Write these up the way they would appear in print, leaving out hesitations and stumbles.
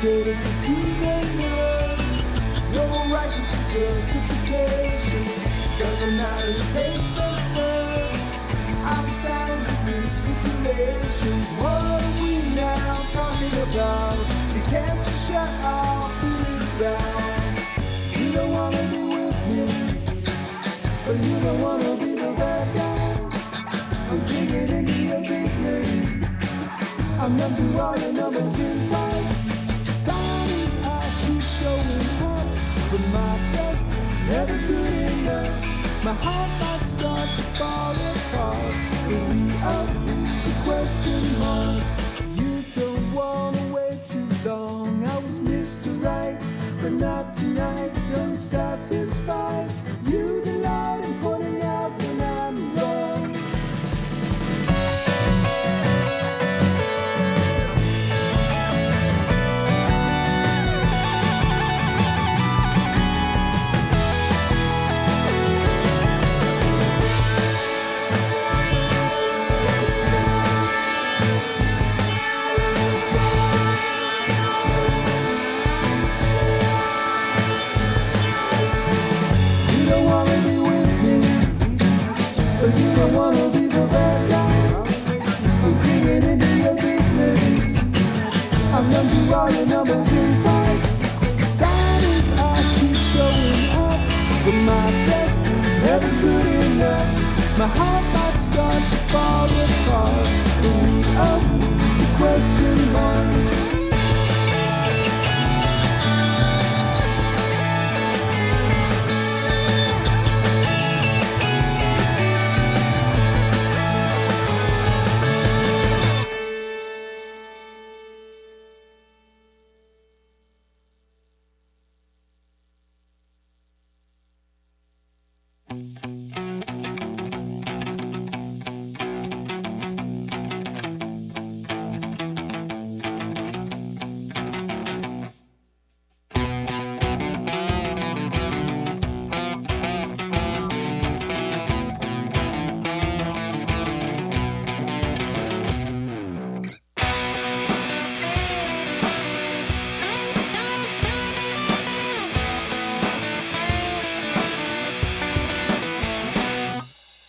dedicated to the word. Your righteous justifications doesn't matter who takes the serve. I'm saddled with new stipulations. What are we now talking about? You can't just shut our feelings down. You don't wanna be with me, but you don't wanna be the bad guy. I'm digging into your dignity. I'm numb to all your numbers and signs. The signs I keep showing up, but my best is never good enough. My heart might start to fall apart. The we of who's a question mark. You don't wanna wait too long. I was Mr. Right, but not tonight. Don't stop this fight. You delight in pointing out when I'm wrong. You don't wanna be the bad guy. I'm digging into your dignity. I'm numb to all your numbers and sights. The silence I keep showing up, but my best is never good enough. My heart might start to fall apart. The we of who's a question mark.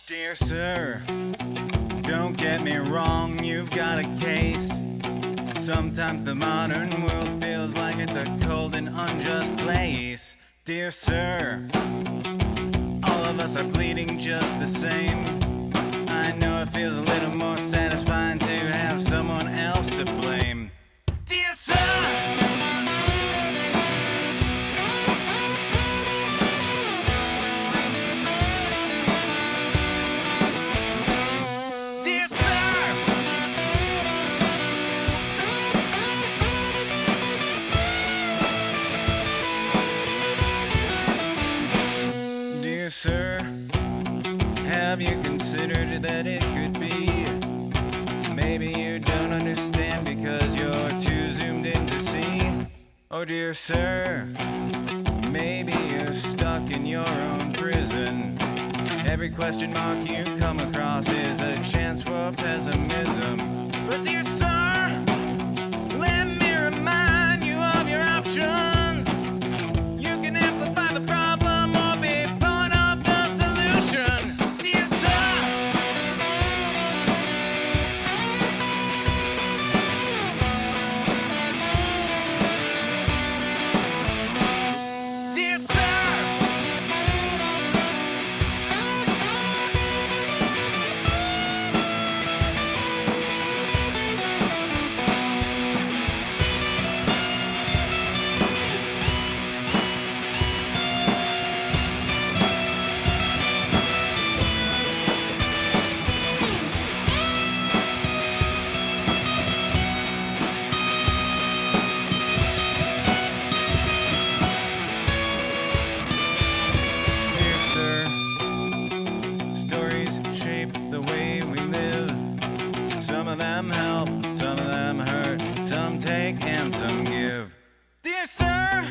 Dear sir, don't get me wrong, you've got a case. Sometimes the modern world feels like it's a cold and unjust place. Dear sir, all of us are bleeding just the same. I know it feels a little more satisfying to have someone else to blame. Dear sir! Sir, have you considered that it could be? Maybe you don't understand because you're too zoomed in to see. Oh dear sir, maybe you're stuck in your own prison. Every question mark you come across is a chance for pessimism. But dear sir, let me remind you of your options. You can amplify the problem. The way we live. Some of them help, some of them hurt, some take and some give. Dear sir,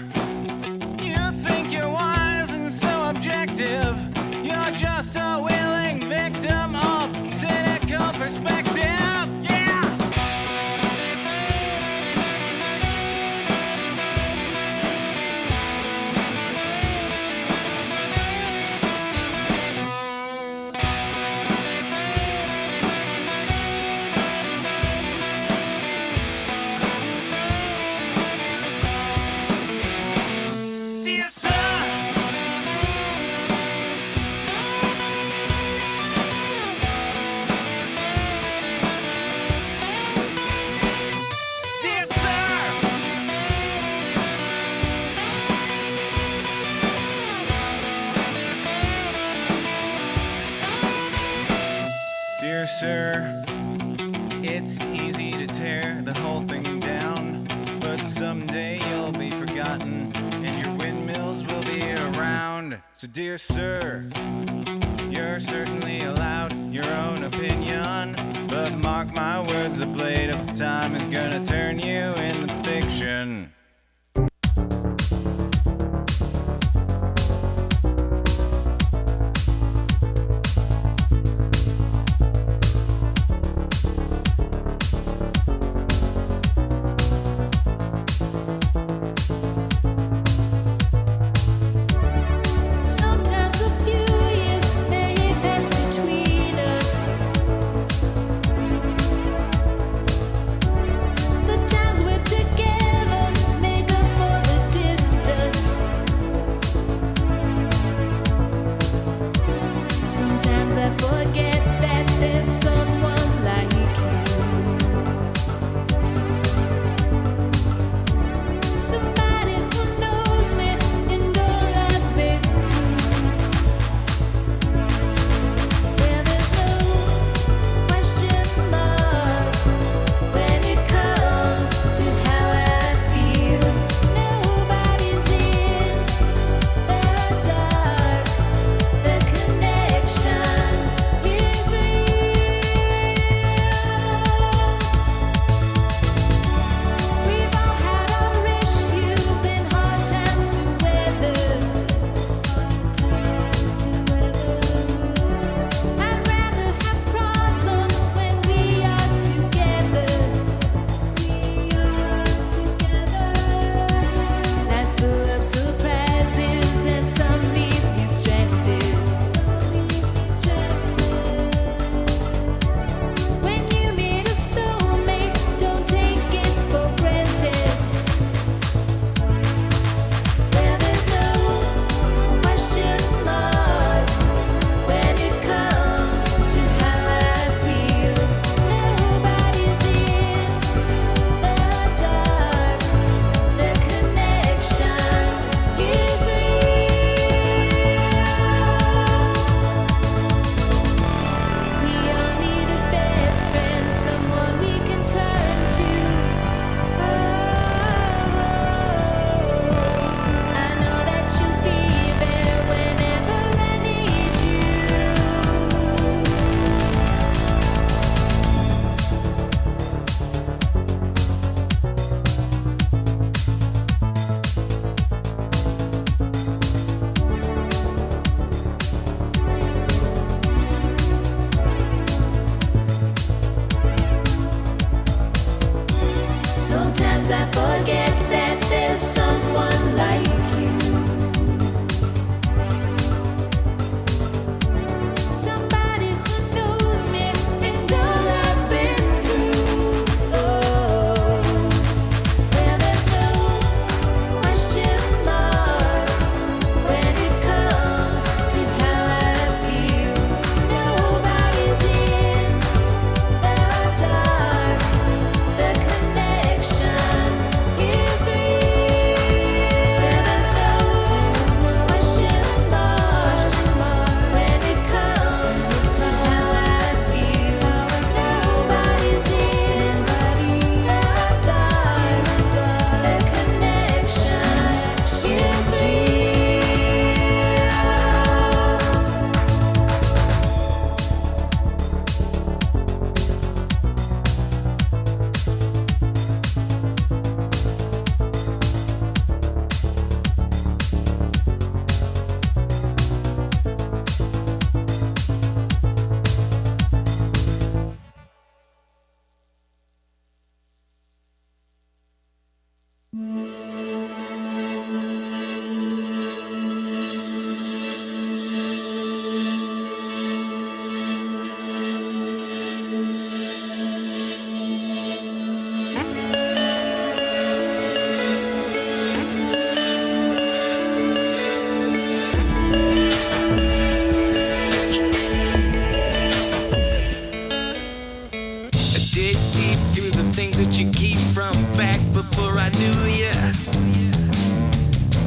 you think you're wise and so objective. You're just a willing victim of cynical perspective. Yeah! sir, it's easy to tear the whole thing down, but someday you'll be forgotten and your windmills will be around. So dear sir, you're certainly allowed your own opinion, but mark my words, the blade of time is gonna turn you into fiction.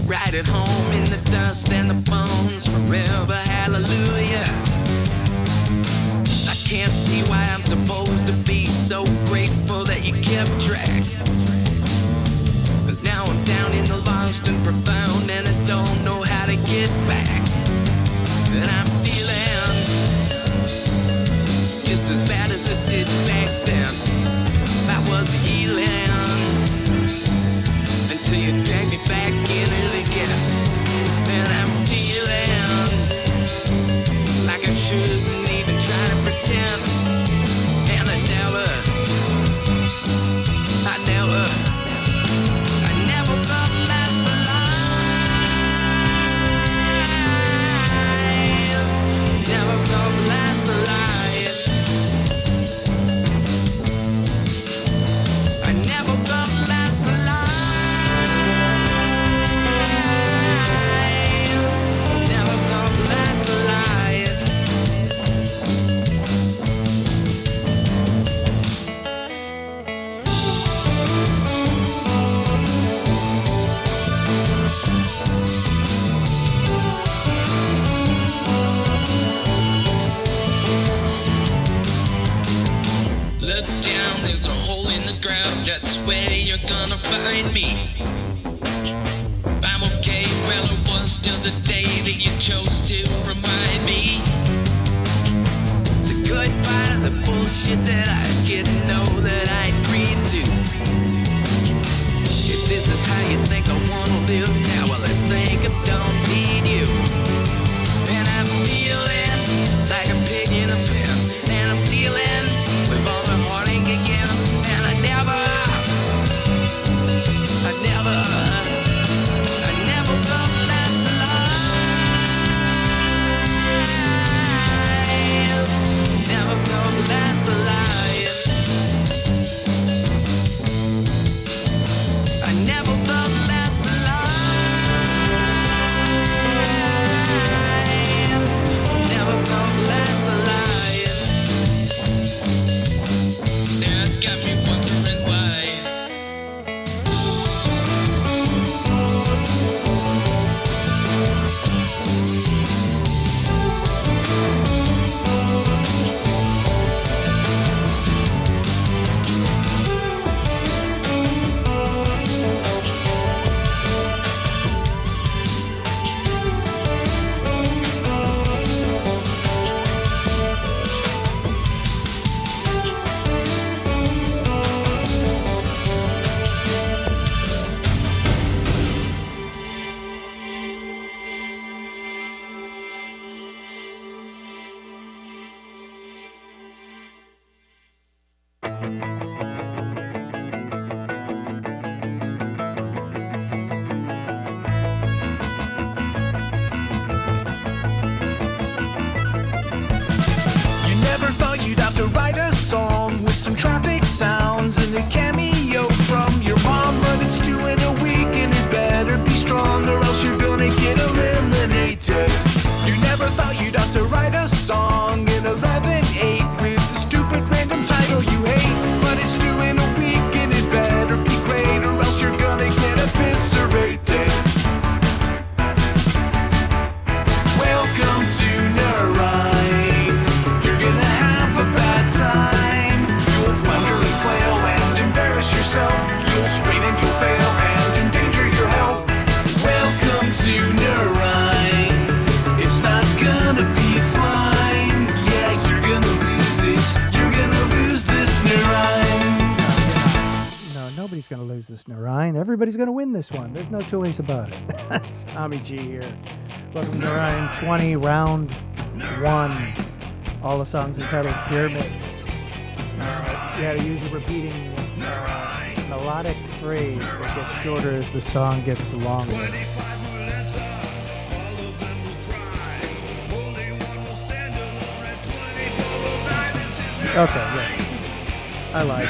Right at home in the dust and the bones, forever hallelujah. I can't see why I'm supposed to be so grateful that you kept track. 'Cause now I'm down in the lost and profound, and I don't know how to get back. And I'm feeling just as bad as it did back then. That was healing until you dragged me back in it again. And I'm feeling like I shouldn't even try to pretend. And I never felt less alive. Never felt less alive. I never felt less alive. Never felt less alive. Look down, there's a hole in the ground. That's where you're gonna find me. I'm okay, well it was till the day that you chose to remind me. So goodbye to the bullshit that I didn't know that I agreed to. If this is how you think I wanna live now, well I think I don't need you. And I'm feeling like a pig in a pen, and I'm dealing with all the heartache again. And I never felt less alive. Never felt less alive. I never felt less alive. Never felt less alive. Now it's got me wondering why. You never thought you'd have to write a song with some traffic sounds and a cameo from your mom, but it's due in a week and it better be strong or else you're gonna get eliminated. You never thought you'd have to write a song in 11/8 with the stupid random title you hate, but it's due in a week and it better be great or else you're gonna get eviscerated. Welcome to Nur Ein. You're gonna have a bad time. You'll flounder and flail and embarrass yourself. You'll strain and you'll fail and endanger your health. Welcome to Nur Ein. It's not gonna be fine. Yeah, you're gonna lose it. You're gonna lose this Nur Ein. No, nobody's going to lose this Nur Ein. Everybody's going to win this one. There's no two ways about it. It's Tommy G here. Welcome to Nur Ein 20, round 1. All the songs entitled Pyramids. You had to use a repeating melodic phrase that gets shorter as the song gets longer. Okay, yeah. I like it.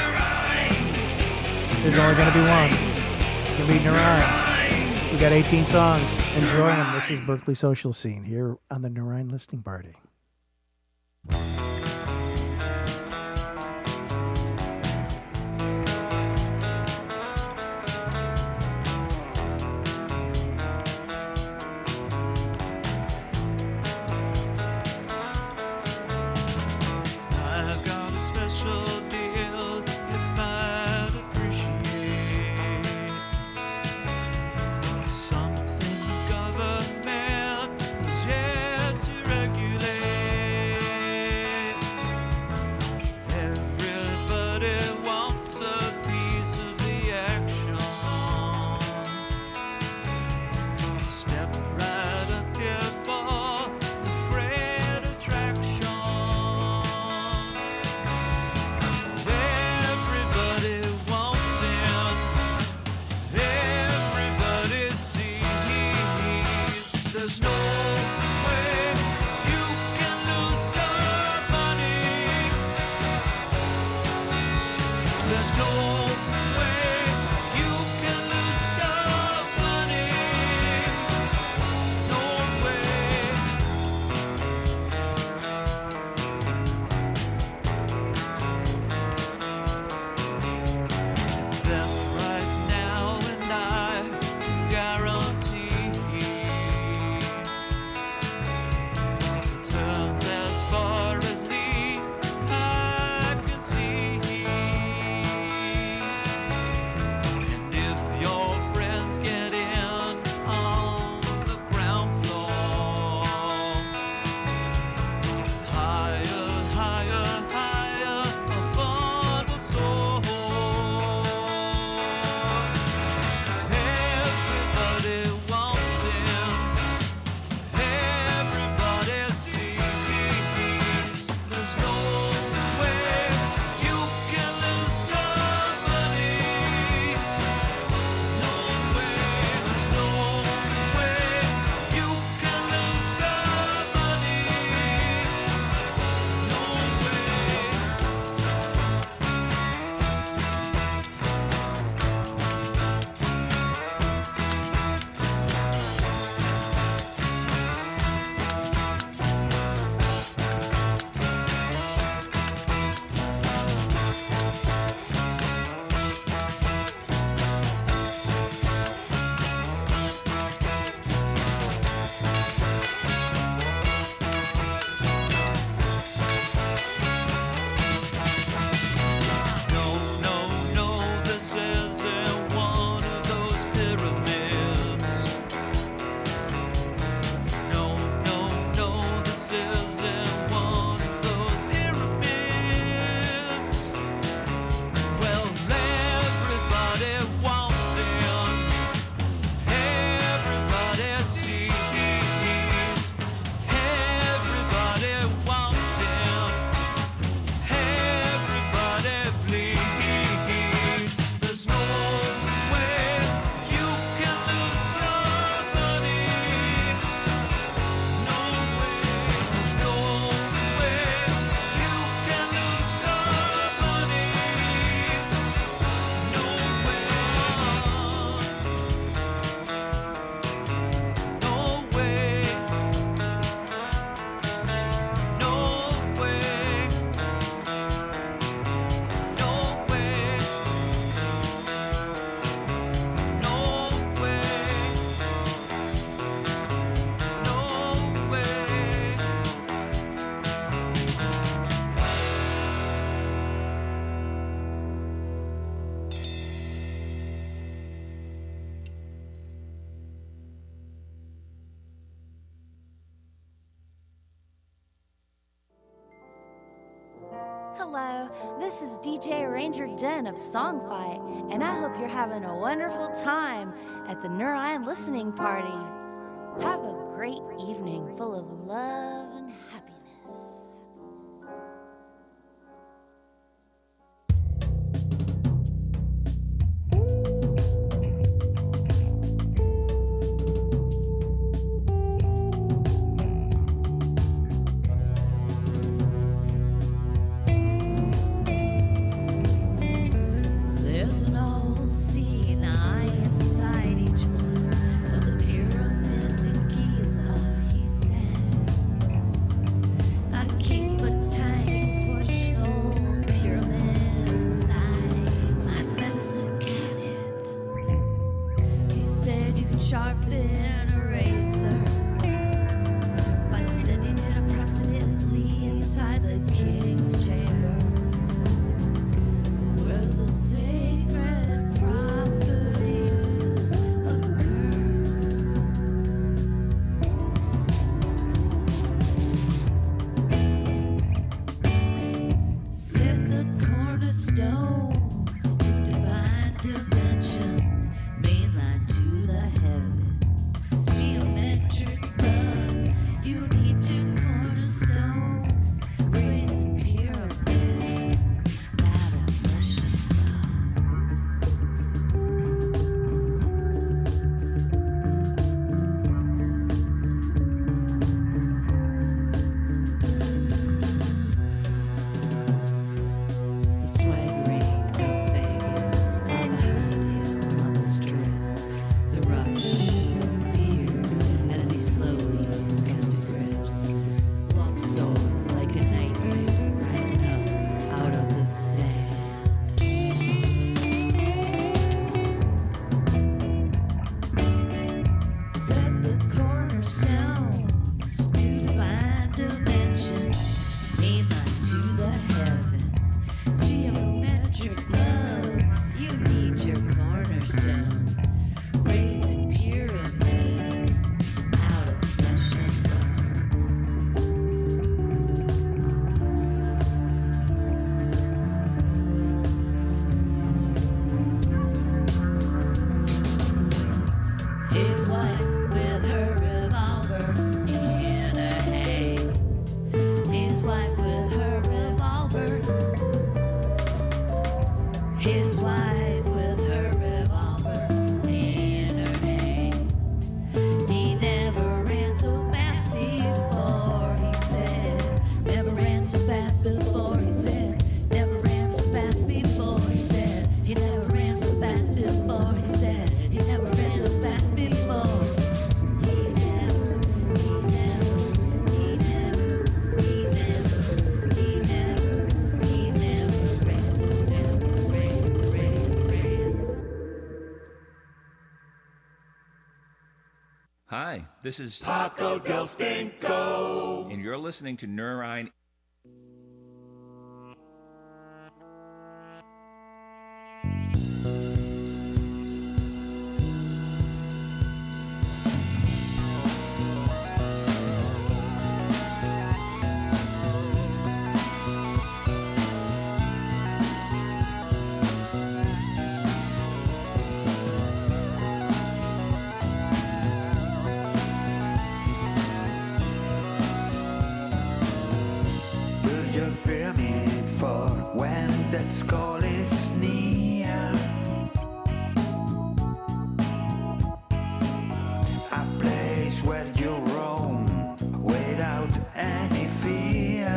There's only going to be one. It's going to be Nur Ein. We got 18 songs. Enjoy them. This is Berkeley Social Scene here on the Nur Ein Listening Party. This is DJ Ranger Den of Songfight, and I hope you're having a wonderful time at the Nur Ein listening party. Have a great evening full of love and happiness. There's an old scene inside each one of the pyramids in Giza, he said. I keep a tiny proportional pyramid inside my medicine cabinet. He said you can sharpen a razor by sending it approximately inside the king's chamber, where the sacred properties occur. Set the cornerstones to divine dimensions, mainline to the heavens. Geometric love, you need your cornerstone, raising pyramids out of flesh and the swaggering of Vegas, far behind him on the strip. The rush of fear as he slowly comes to grips. Walks sore like a nightmare, rising up out of the sand. Set the cornerstones to divine dimensions, mainline to the heavens. Geometric love, you need your cornerstone, raising pyramids out of flesh and his wife with her revolver in her hand. His wife with her revolver. His wife with her revolver in her hand. He never ran so fast before, he said. Never ran so fast before, he said. Never ran so fast before, he said. He never ran so fast before, he said. He never ran so fast before. He never, he never, he never, he never, he never, he never ran, ran. Hi, this is Paco del Stinko. and you're listening to Nur Ein. Build your pyramid for when that skull is near. A place where you roam without any fear.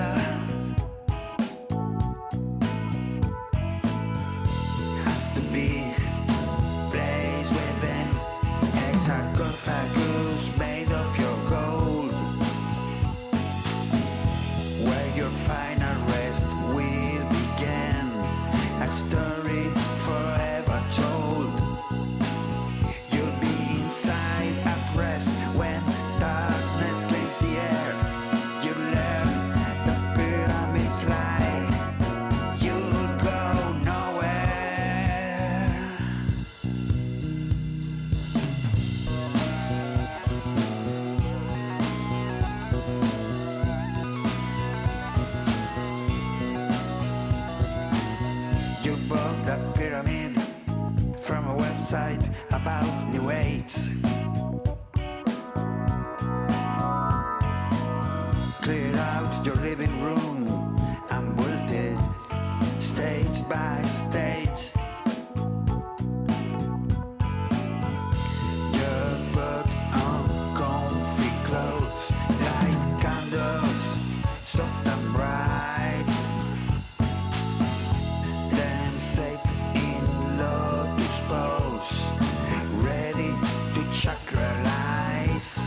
Has to be place within a sarcophagus made of your gold, where your final rest will begin, a story forever told. You'll be inside at rest when about new age. Clear out your living room and build it stage by stage. You put on comfy clothes, light candles, soft and bright. Then sit in lotus pose, ready to chakralize.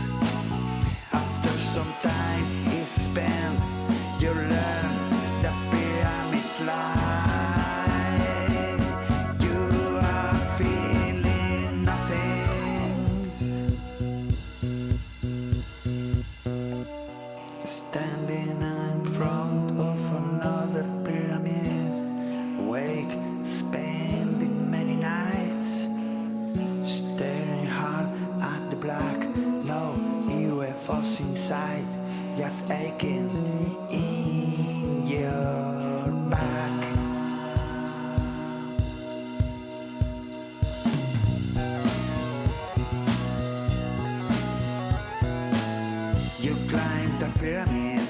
After some time is spent, you learn the pyramid's lie. You are feeling nothing. Standing in front of another pyramid, awake, spending many nights, staring hard at the black. No UFOs inside, just aching in your back. You climbed the pyramid,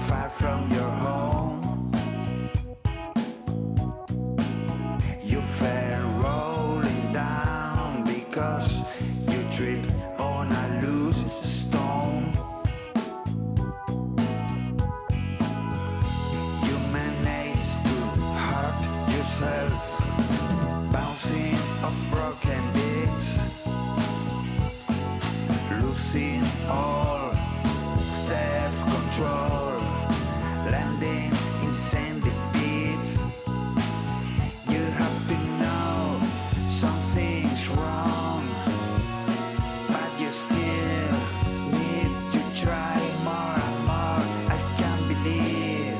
far from your home. You fell rolling down because you tripped on a loose stone. You managed to hurt yourself, bouncing off broken beats, losing all self-control, landing in sandy beats. You have to know something's wrong, but you still need to try more and more. I can't believe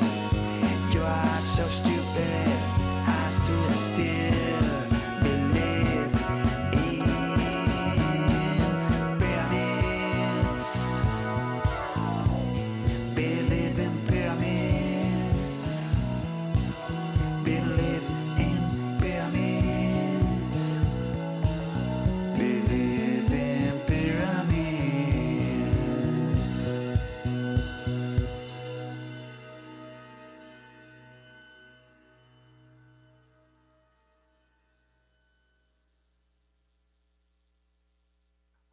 you are so stupid as to still believe in pyramids. Believe in pyramids. Believe in pyramids. Believe in pyramids.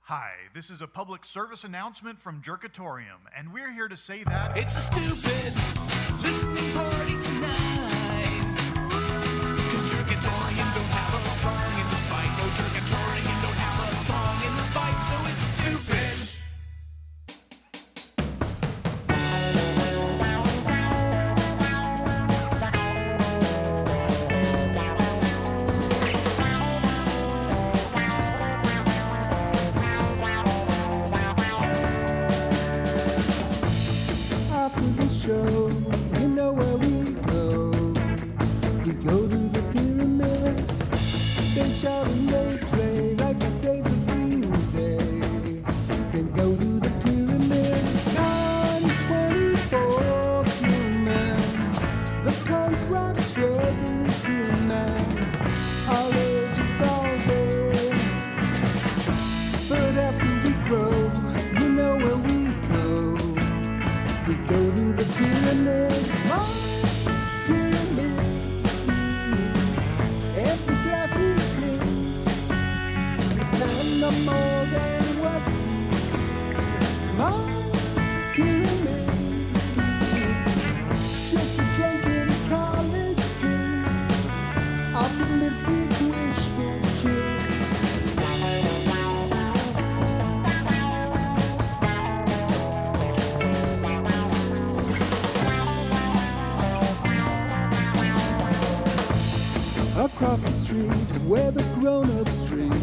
Hi, this is a public service announcement from Jerkatorium, and we're here to say that It's a stupid listening party tonight. Cause Jerkatorian don't have a song in this fight. No, Jerkatorian don't have a song in this fight, so it's stupid. After the show, you know where we go. We go to the pyramids. They shout and they play like the days of Green Day. Then go to the pyramids. 924 human. The punk rock struggle is real, man. All ages, all day. But after we grow, you know where we go. We go to the pyramids, oh, pyramids, empty glasses glint. We plan no more than what we eat. My pyramids, just a drunken college dream, optimistic wishful kids. Across the street where the grown-ups drink,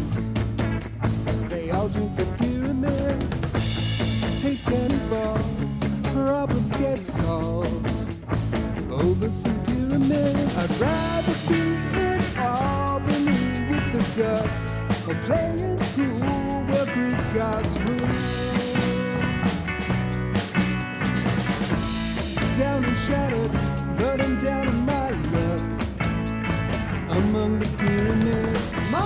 they all drink the pyramids. Taste can evolve, problems get solved over some pyramids. I'd rather be in Albany with the ducks, or playing pool where Greek gods rule. Down and shattered, but I'm down on my luck. Among the pyramids, my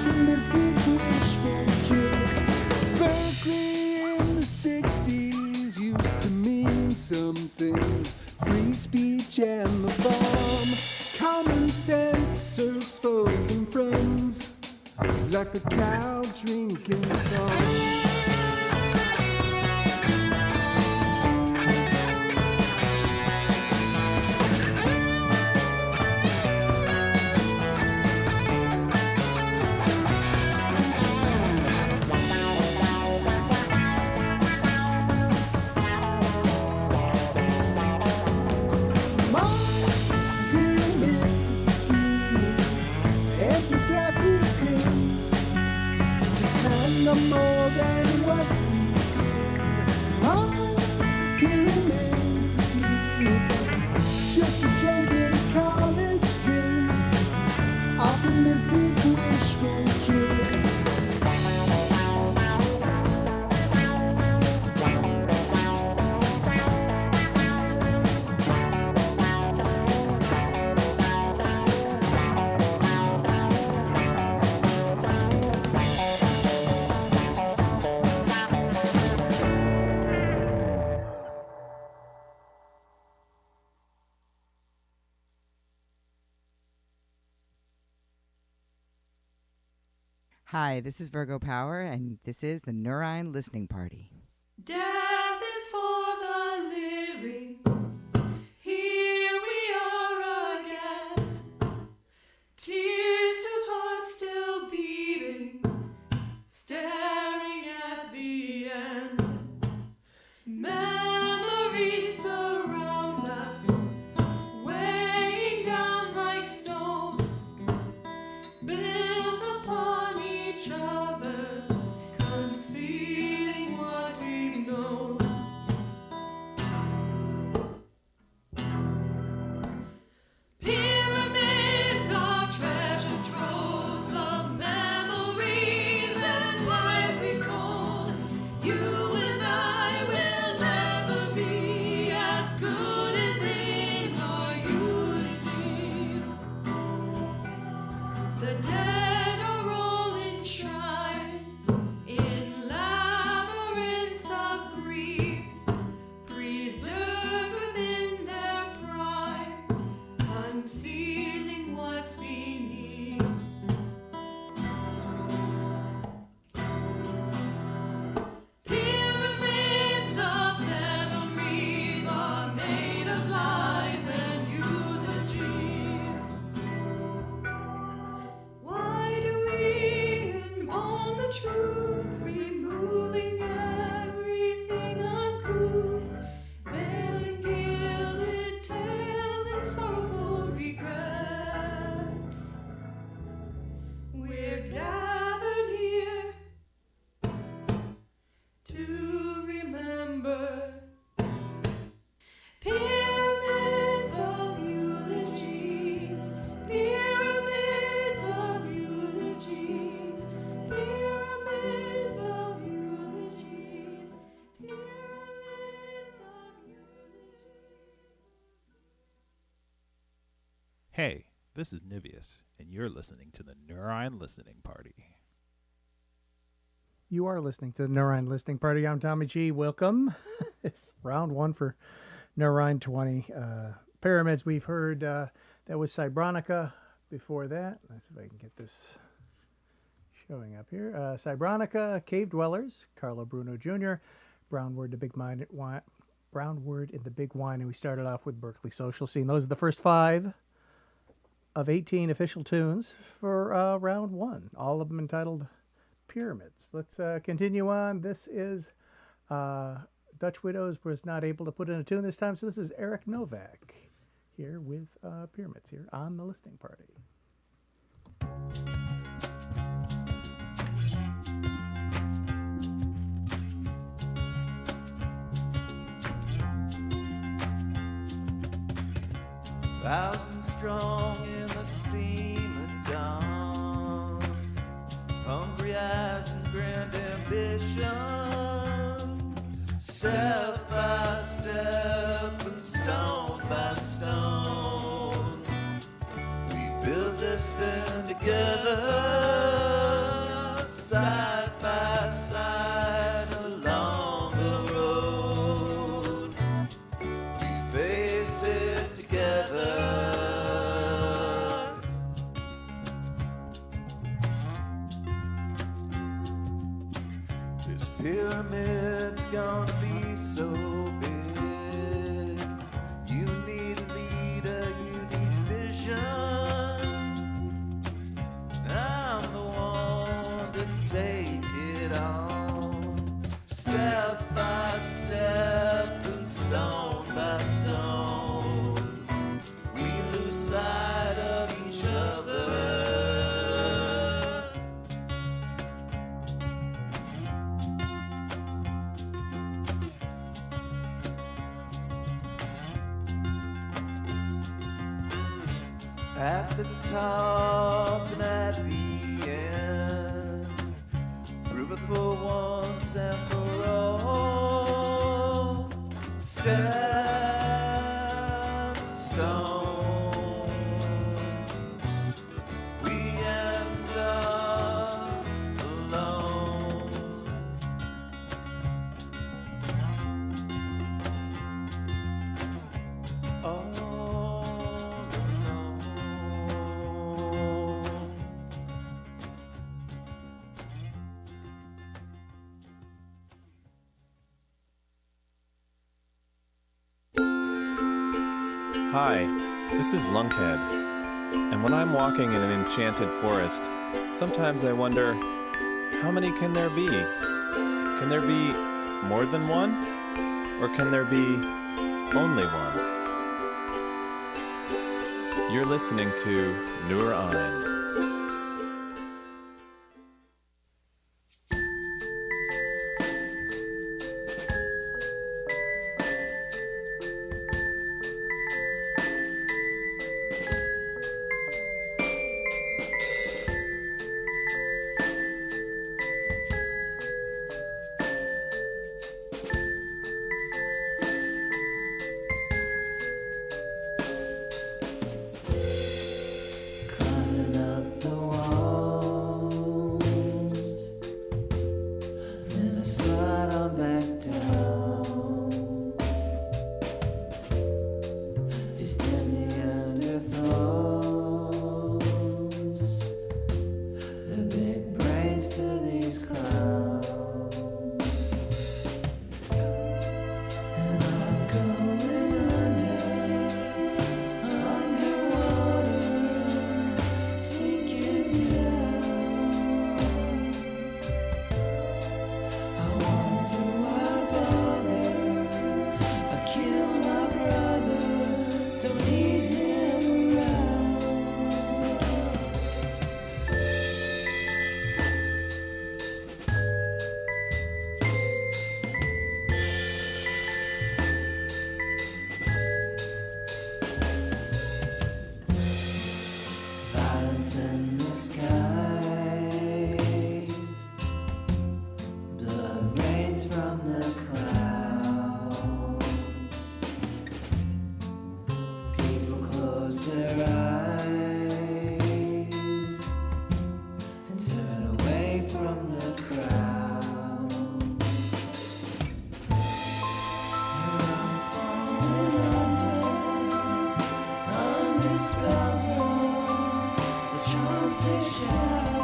optimistic wishful kids. Berkeley in the 60s used to mean something. Free speech and the bomb. Common sense serves foes and friends like a cow drinking song. More than what we do. Our pyramid scheme, just a drunken college dream. Optimistic wishful kids. Hi, this is Virgo Power, and this is the Nur Ein Listening Party. Death is for the living. Here we are again. Tears to hearts still beating, staring at the end. Memories surround us, weighing down like stones, built upon each other, concealing what we've known. Pyramids are treasure troves of memories and lies we've told. You and I will never be as good as in our eulogies. The dead are all enshrined in labyrinths of grief, preserved within their prime, concealing what's beneath. Pyramids of memories are made of lies and eulogies. Why do we embalm the truth, removing everything uncouth, veiling gilded tales and sorrowful regrets? We're gathered here to remember. Pyramids of eulogies, pyramids of eulogies, pyramids of eulogies, pyramids of eulogies. Hey, this is Nivius, and you're listening to the Nur Ein Listening Party. You are listening to the Nur Ein Listening Party. I'm Tommy G. Welcome. It's round one for Nur Ein 20. Pyramids, we've heard. That was Cybronica before that. Let's see if I can get this showing up here. Cybronica, Cave Dwellers, Carlo Bruno Jr., Brown Word in the Big Wine, and we started off with Berkeley Social Scene. Those are the first 5 of 18 official tunes for round one, all of them entitled Pyramids. Let's continue on. This is Dutch Widows was not able to put in a tune this time, so this is Eric Novak here with Pyramids here on the Listening Party. Thousand strong in the steam of dawn, hungry eyes and grand ambition, step by step and stone by stone, we build this thing together. side by side along the road. We face it together. This pyramid's gonna be so big. You need a leader, you need vision. I'm the one to take it on, step by step and stone by stone. We lose sight of each other. At the top and at the end, prove it for once and for all. Step, stone, we end up alone. All alone. Hi, this is Lunkhead, and when I'm walking in an enchanted forest, sometimes I wonder, how many can there be? Can there be more than one? Or can there be only one? You're listening to Nur Ein. Climbing up the walls, then I slide on back down. These damn Neanderthals, the big brains to these clowns. And I'm going underwater, sinking down. I wonder why bother. I killed my brother, don't need him around. Violence in the skies, blood rains from the clouds. People close their eyes and turn away from the crowd. And I'm falling under spells of the charms they shout.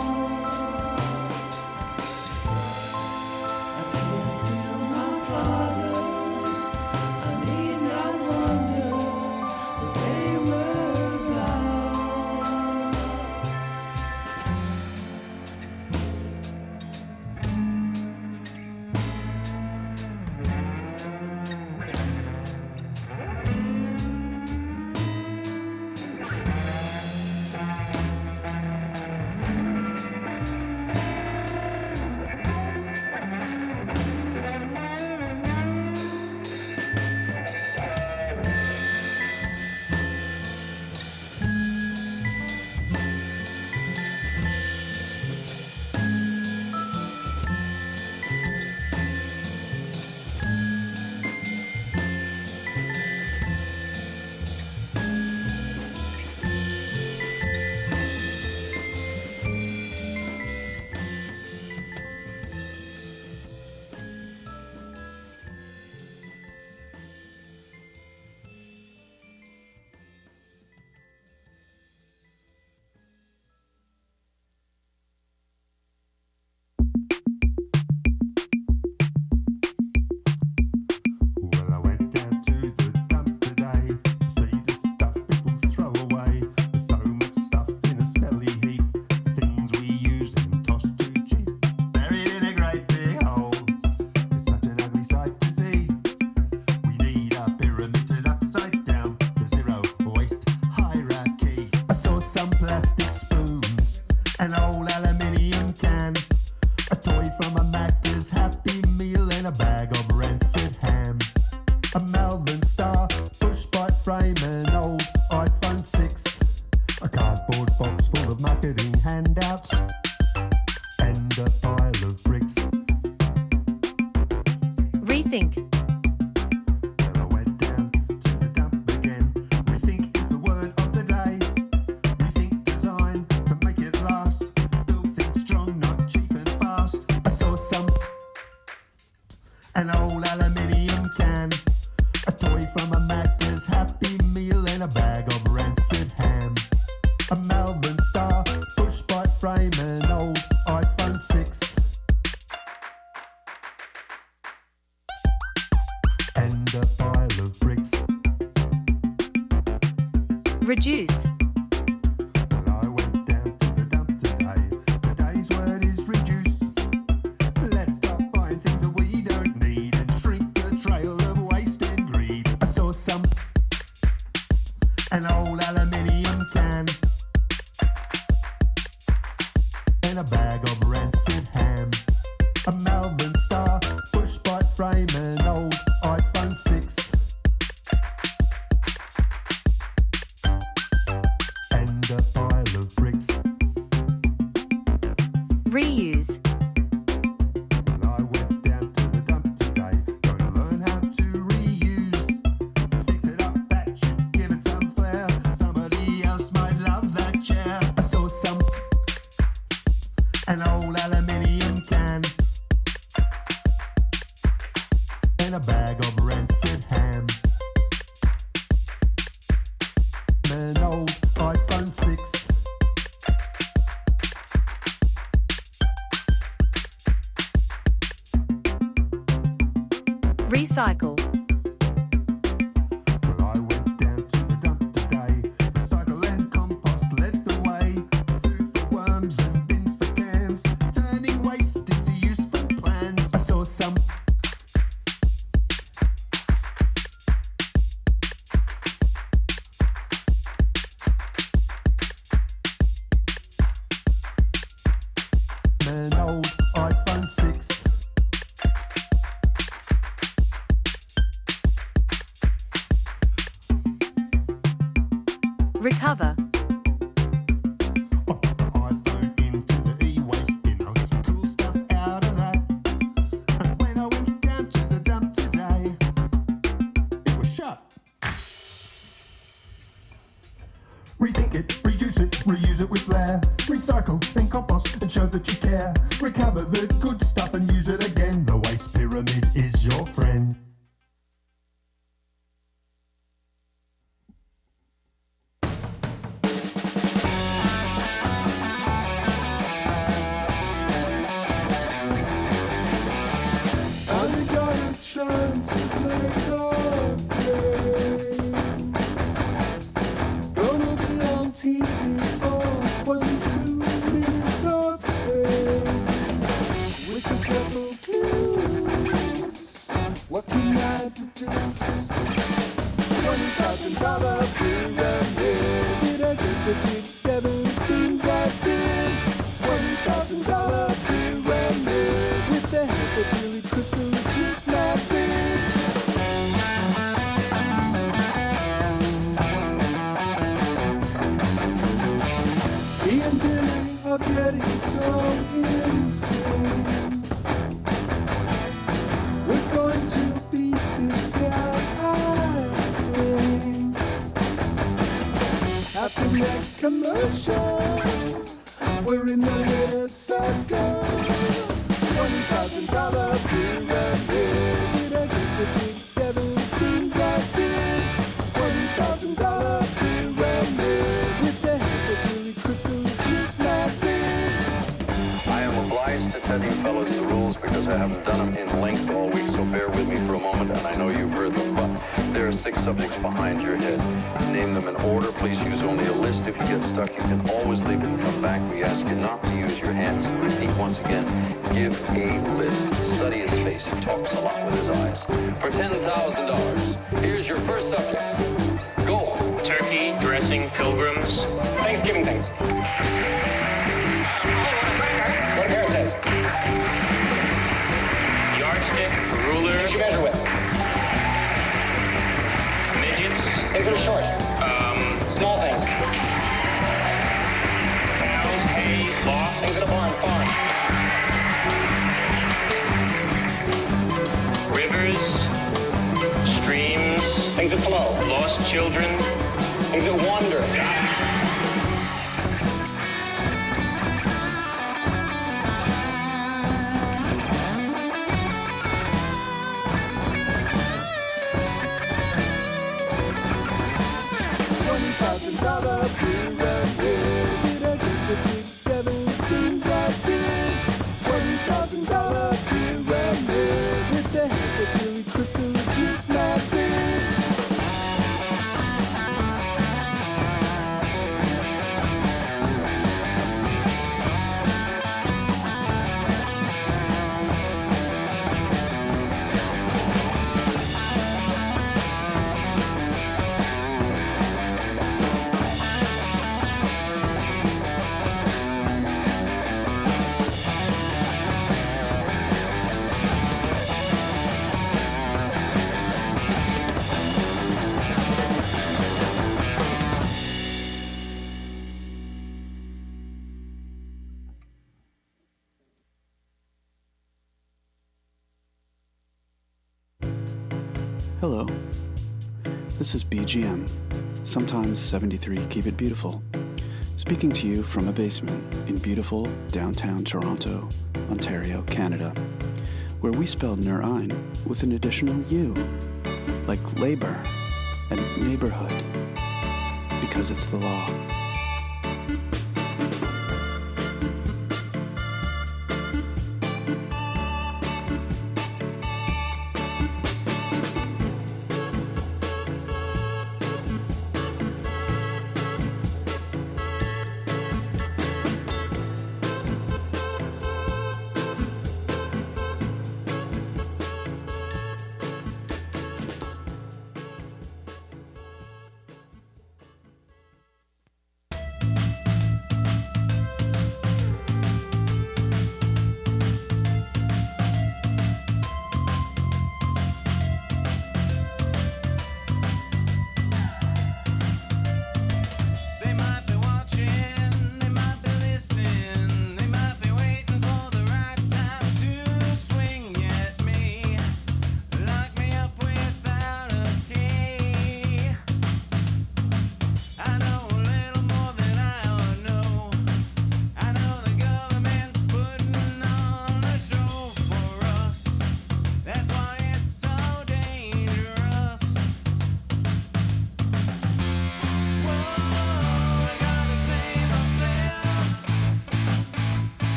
plastic spoons, an old aluminium can, a toy from a Macca's Happy Meal, and a bag of rancid ham. A Melbourne Star, push-bike frame, an old iPhone 6, a cardboard box full of marketing handouts, and a pile of bricks. Rethink. Well, I went down to the dump again. Rethink is the word of the day. Rethink design to make it last. Build things strong, not cheap and fast. I saw an old aluminium can, a toy from a Macca's Happy Meal, and a bag of rancid ham. A Melbourne Star, push-bike frame, an old iPhone 6, and a pile of bricks. Reduce. Well, I went down to the dump today. Today's word is reduce. Let's stop buying things that we don't need and shrink the trail of waste and greed. I saw an old aluminium can, and a bag of rancid ham. A Melbourne Star, push-bike frame, an old iPhone 6, and a pile of bricks. Reuse. Well, I went down to the dump today. Gonna learn how to reuse. Fix it up, patch it, give it some flair. Somebody else might love that chair. I saw an old aluminium can, and a bag of rancid ham. An old iPhone 6. Recycle. Well, I went down to the dump today. Recycle and compost led the way. Food for worms and bins for cans, turning waste into useful plans. I saw an old iPhone 6. Recover. I put the iPhone into the e-waste bin. I got some cool stuff out of that. And when I went down to the dump today, it was shut. Rethink it, reduce it, reuse it with flair. Recycle and compost and show that you care. Recover the good stuff and use it again. The waste pyramid is your friend. Finally got a chance to play the game. Gonna be on TV for 22 minutes of fame. With a couple clues, what can I deduce? $20,000 pyramid. Did I get the big 7? It seems I did. $20,000 pyramid. With the help of Billy Crystal, just my thing. Me and Billy are getting so insane. We're going to beat this guy, I think. After next commercial, we're in the winner's circle. $20,000 pyramid. Did I get the big 7? It seems I did. $20,000 pyramid. With the help of Billy Crystal, just my thing. I am obliged to tell you fellas the rules because I haven't done them in length all week, so bear with me for a moment, and I know you've heard them, but there are 6 subjects behind your head. Name them in order. Please use only a list. If you get stuck, you can always leave it and come back. We ask you not to use your hands. Repeat once again. Give a list. Study his face. He talks a lot with his eyes. For $10,000, here's your first subject. Go. Turkey dressed passing pilgrims. Thanksgiving things. What do parents says? Yardstick, ruler. Things you measure with. Midgets. Things that are short. Small things. Cows, hay, loft. Things in a barn, farm. Rivers, streams. Things that flow. Lost children. Things that wander. 20,000 pyramid. Did I get the big seven? It seems I did. $20,000 pyramid with the head of Billy Crystal, just my thing. Hello, this is BGM, sometimes 73 Keep It Beautiful, speaking to you from a basement in beautiful downtown Toronto, Ontario, Canada, where we spelled Nur Ein with an additional U, like labor and neighborhood, because it's the law.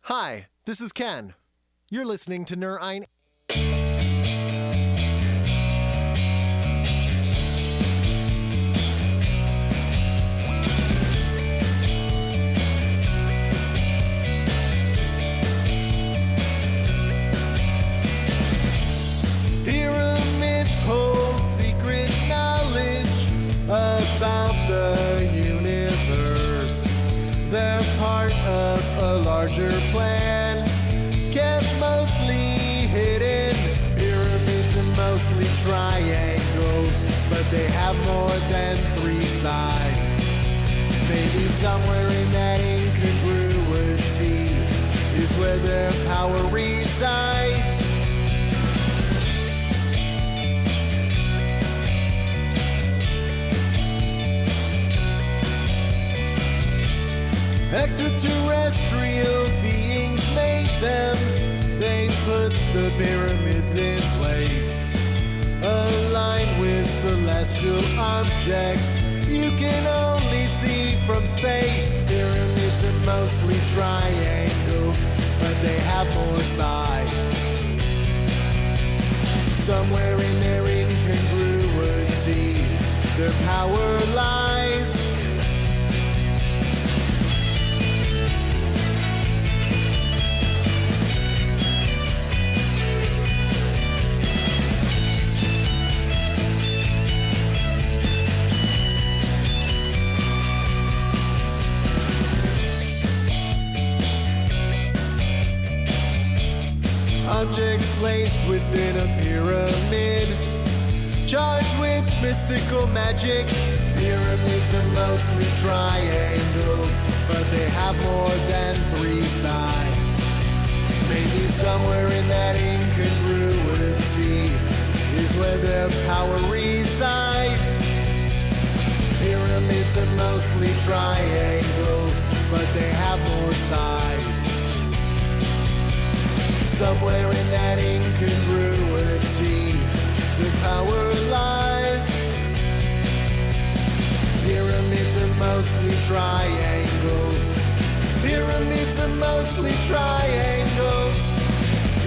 Hi, this is Ken. You're listening to Nur Ein. Pyramids hold secret knowledge about the universe. They're part of a larger plan, kept mostly hidden. Pyramids are mostly triangles, but they have more than 3 sides. Maybe somewhere in that incongruity is where their power resides. Extraterrestrial beings made them. They put the pyramids in place, aligned with celestial objects you can only see from space. Pyramids are mostly triangles, but they have more sides. Somewhere in their incongruity, their power lies. Objects placed within a pyramid, charged with mystical magic. Pyramids are mostly triangles, but they have more than 3 sides. Maybe somewhere in that incongruity is where their power resides. Pyramids are mostly triangles, but they have more sides. Somewhere in that incongruity, the power lies. Pyramids are mostly triangles. Pyramids are mostly triangles.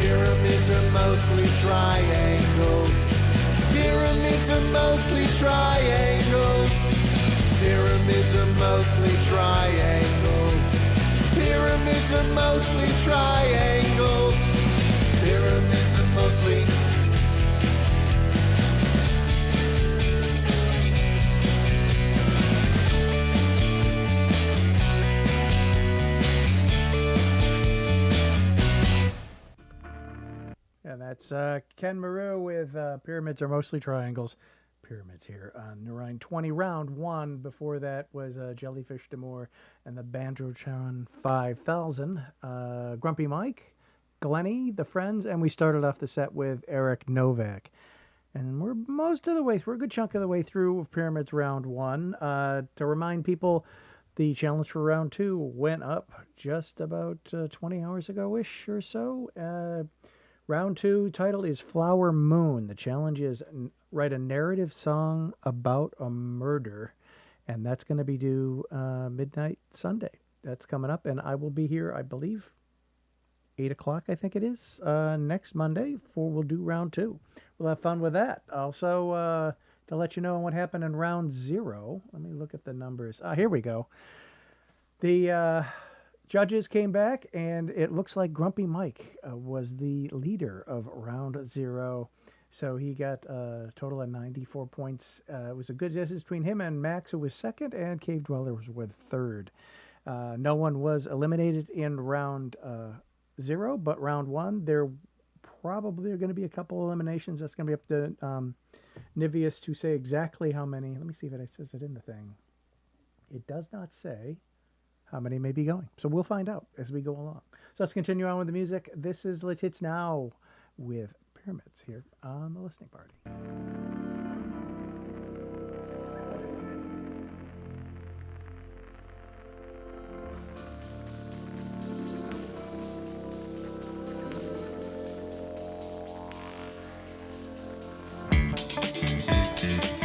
Pyramids are mostly triangles. Pyramids are mostly triangles. Pyramids are mostly triangles. Pyramids are mostly triangles. Pyramids are mostly. And that's Ken Maru with Pyramids Are Mostly Triangles. Pyramids here on Nur Ein 20 round 1. Before that was Jellyfish D'Amour and the Banjo-Chan 5000. Grumpy Mike, Glennie, The Friends, and we started off the set with Eric Novak. And we're most of the way, we're a good chunk of the way through of Pyramids round 1. To remind people, the challenge for round 2 went up just about 20 hours ago-ish or so. Round 2 title is Flower Moon. The challenge is write a narrative song about a murder, and that's going to be due midnight Sunday. That's coming up, and I will be here, I believe, 8 o'clock, I think it is, next Monday, we'll do round 2. We'll have fun with that. Also, to let you know what happened in round 0, let me look at the numbers. Here we go. The judges came back, and it looks like Grumpy Mike was the leader of round 0. So he got a total of 94 points. It was a good distance between him and Max, who was second, and Cave Dweller was with third. No one was eliminated in round 0, but round 1, there probably are going to be a couple eliminations. That's going to be up to Nivius to say exactly how many. Let me see if it says it in the thing. It does not say how many may be going. So we'll find out as we go along. So let's continue on with the music. This is Lit Hits Now with Pyramids here on the Listening Party.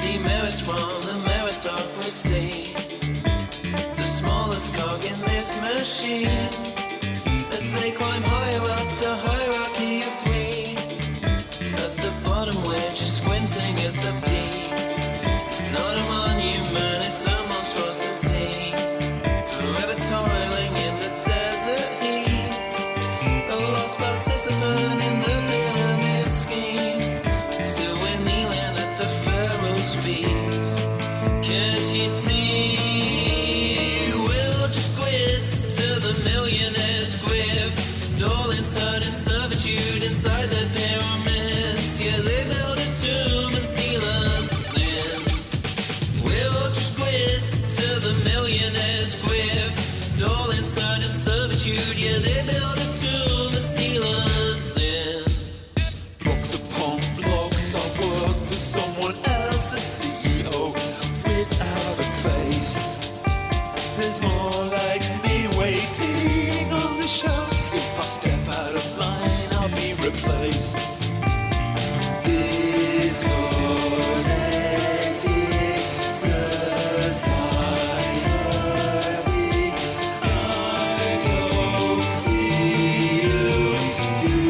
Demerits from the meritocracy, the smallest cog in this machine. Let's take at the peak. It's not a monument, it's a monstrosity. Forever toiling in the desert heat. A lost participant in the pyramid scheme. Still we're kneeling at the pharaoh's feet. Can't you see? We'll just quiz to the millionaire's grift. All interred in servitude inside the pyramids. Yeah, they built a tomb and seal us in. We'll just quiz to the millionaire's grift. All interred in servitude. Yeah, they built a tomb and seal us in. Blocks upon blocks, I work for someone else's CEO without a face. There's more like me waiting on the shelf. If I step out of line, I'll be replaced. Disconnected society. I don't see you. You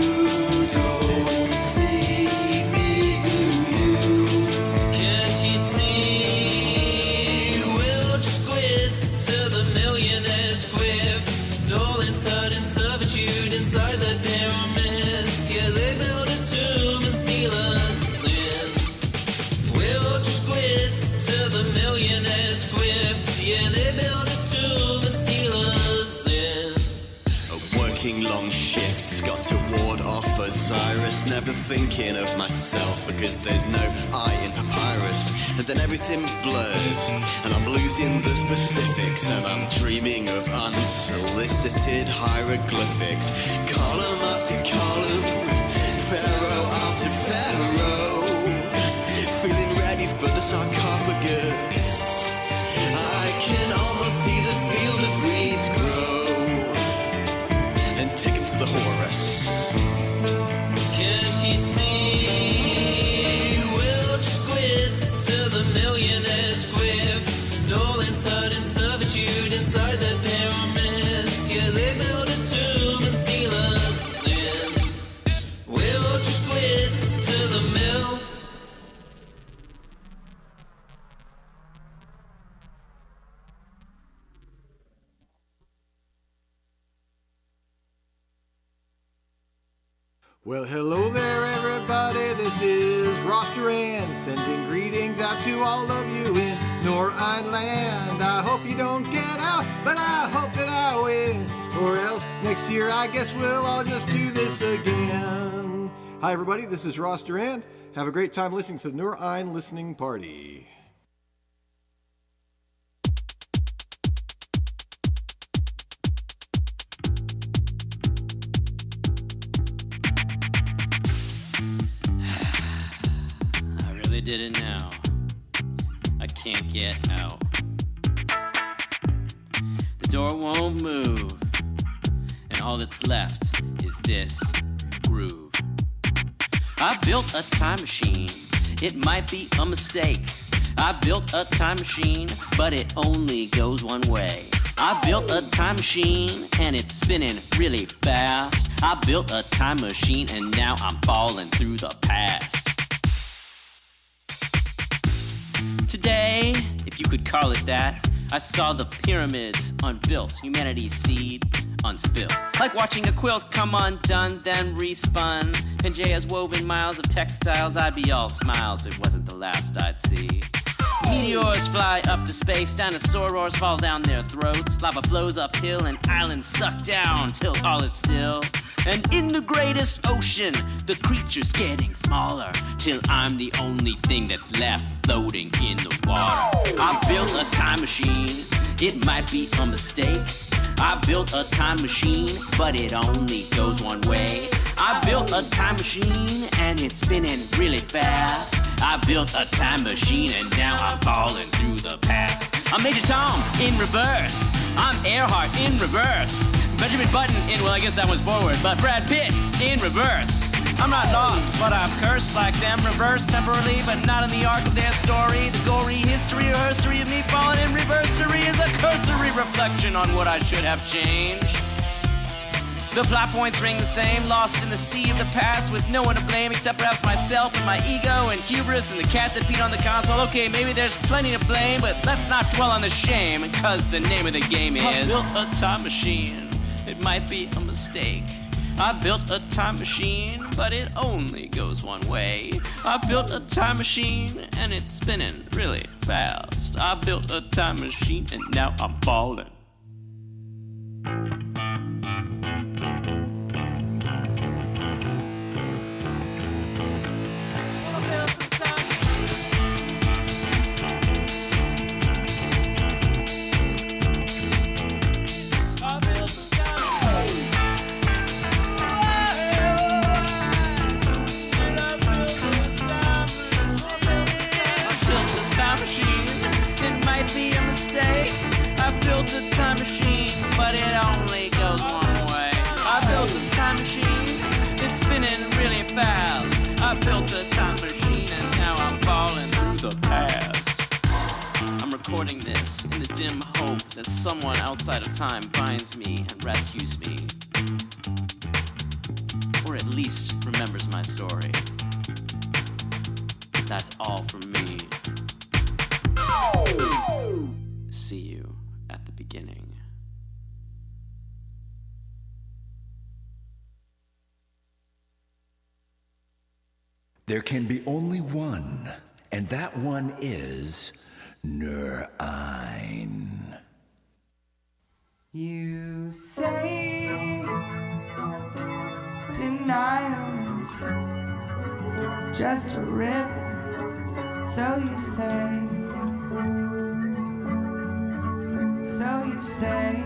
don't see me, do you? Can't you see? We'll just quiz to the millionaire's grift. All interred in servitude inside the pyramids. Yeah, they built a tomb and seal us in. We'll just quiz to the millionaire's grift. Yeah, they built a tomb and seal us in. Working long shifts, got to ward off Osiris. Never thinking of myself because there's no I in papyrus. And then everything blurs, and I'm losing the specifics. And I'm dreaming of unsolicited hieroglyphics. Column after column, pharaoh after pharaoh. Feeling ready for the sarcophagus. I can almost see the field of reeds grow and take him to the Horus. Can't you see? We'll just quiz to the millionaire's grift. All interred in servitude inside the pyramids. Yeah, they built a tomb and seal us in. We'll just quiz to the mill. Well, hello there, everybody. This is Ross Duran sending greetings out to all of you in Nur Ein land. I hope you don't get out, but I hope that I win. Or else next year, I guess we'll all just do this again. Hi, everybody. This is Ross Duran. Have a great time listening to the Nur Ein listening party. Did it now. I can't get out. The door won't move, and all that's left is this groove. I built a time machine, it might be a mistake. I built a time machine, but it only goes one way. I built a time machine, and it's spinning really fast. I built a time machine, and now I'm falling through the past. Today, if you could call it that, I saw the pyramids unbuilt, humanity's seed unspilled. Like watching a quilt come undone, then respun. Pangaea's woven miles of textiles, I'd be all smiles if it wasn't the last I'd see. Meteors fly up to space, dinosaurs fall down their throats. Lava flows uphill and islands suck down till all is still. And in the greatest ocean, the creature's getting smaller, till I'm the only thing that's left floating in the water. I built a time machine, it might be a mistake. I built a time machine, but it only goes one way. I built a time machine, and it's spinning really fast. I built a time machine, and now I'm falling through the past. I'm Major Tom in reverse. I'm Earhart in reverse. Benjamin Button in, well, I guess that one's forward, but Brad Pitt in reverse. I'm not lost, but I'm cursed like them, reversed temporarily, but not in the arc of their story. The gory history or herstory of me falling in reversery is a cursory reflection on what I should have changed. The plot points ring the same, lost in the sea of the past with no one to blame except perhaps myself and my ego and hubris and the cat that peed on the console. Okay, maybe there's plenty to blame, but let's not dwell on the shame, cause the name of the game is I built a time machine. It might be a mistake. I built a time machine, but it only goes one way. I built a time machine, and it's spinning really fast. I built a time machine, and now I'm ballin'. I built a time machine, but it only goes one way. I built a time machine, it's spinning really fast. I built a time machine and now I'm falling through the past. I'm recording this in the dim hope that someone outside of time finds me and rescues me. Or at least remembers my story. That's all from me. See you at the beginning. There can be only one, and that one is Nur Ein. You say denial is just a river, so you say. So you say,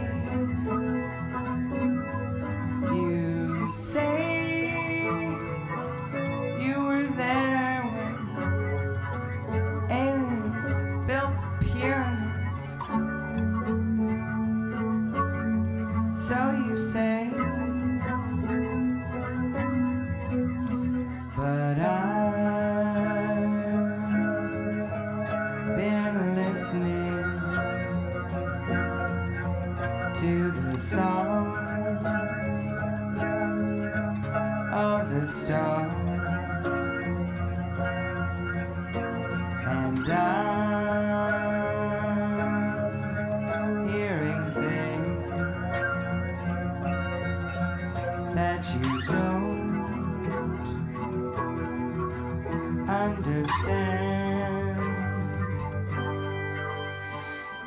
you were there when aliens built pyramids. So you say, but I've been listening to the songs of the stars, and I'm hearing things that you don't understand.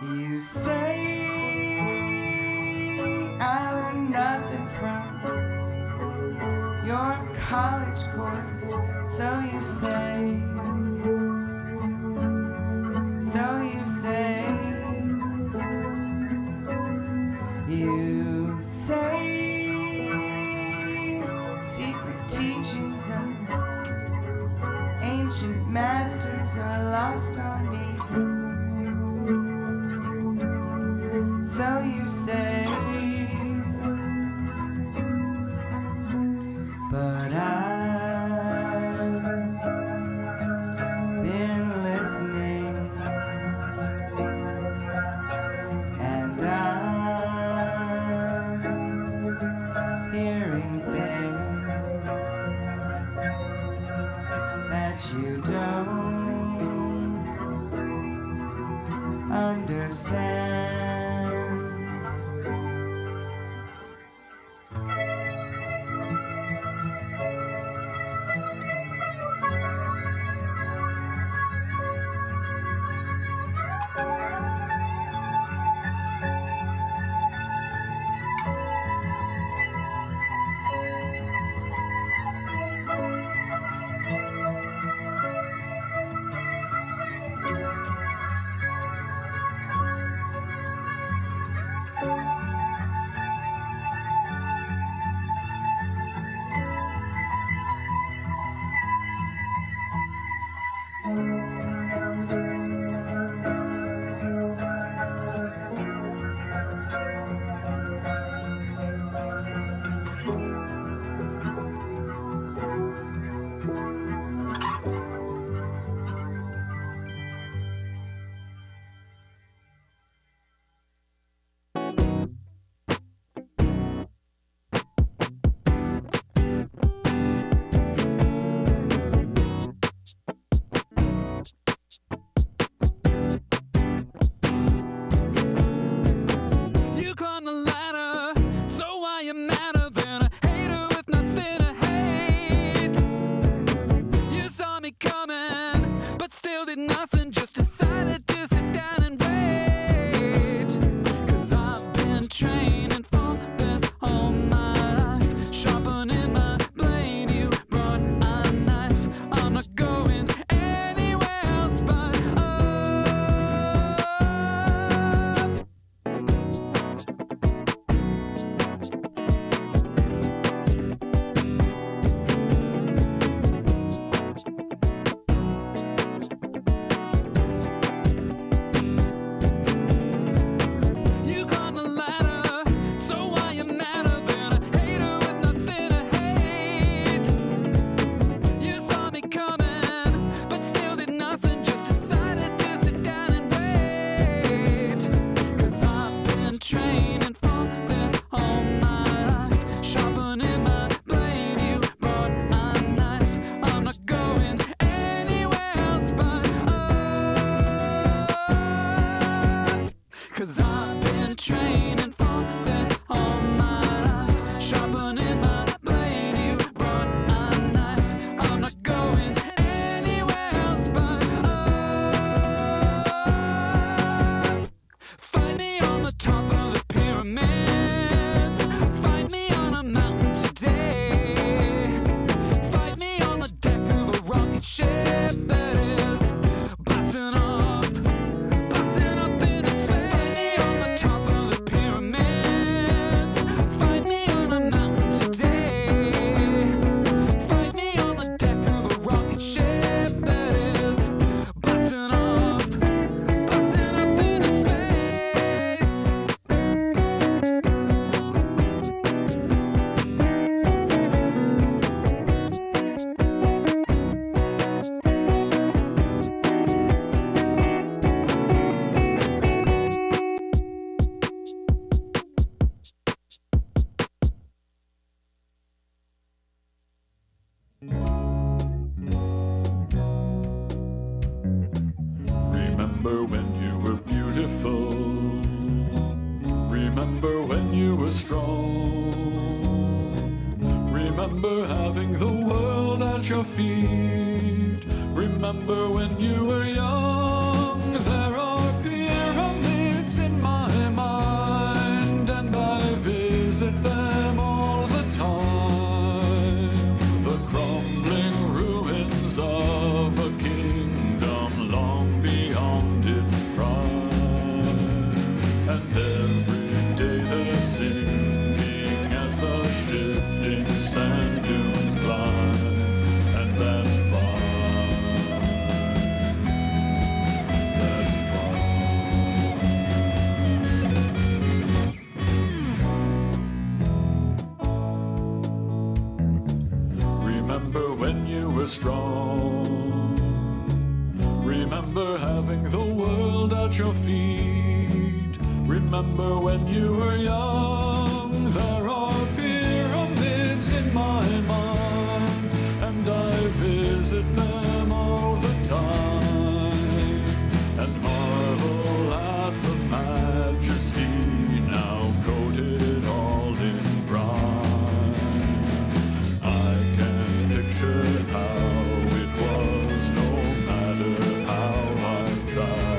You say I learned nothing from your college course, so you say, so you say, you say, secret teachings of ancient masters are lost on me. So you say, but I've been listening, and I'm hearing things that you don't understand. Remember when you were beautiful. Remember when you were strong. Remember having the world at your feet. Remember when you were young. There are pyramids in my mind, and I visit them all the time. The crumbling ruins of a kingdom long beyond its prime. And every day they're sinking as the shifting sand dunes climb. And that's fine. That's fine. Remember when you were strong. Remember having the world at your feet. Remember when you were young. There are pyramids in my mind, and I visit them all the time, and marvel at the majesty now coated all in grime. I can't picture how it was, no matter how I tried.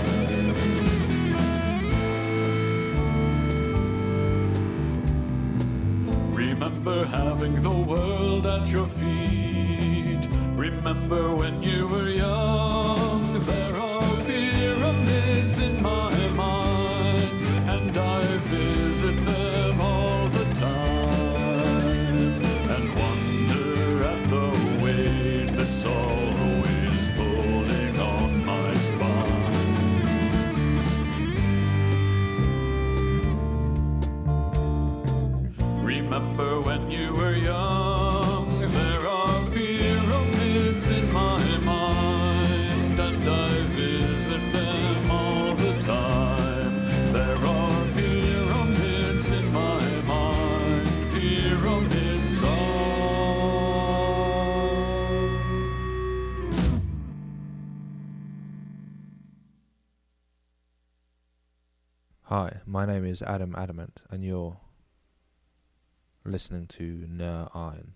Remember having the world at your feet. Remember when you were young. There are pyramids in my mind, and I visit them all the time, and wonder at the weight that's always pulling on my spine. Remember when you were young. There are pyramids in my mind, and I visit them all the time. There are pyramids in my mind, pyramids Hi, my name is Adam Adamant, and you're listening to Nur Ein.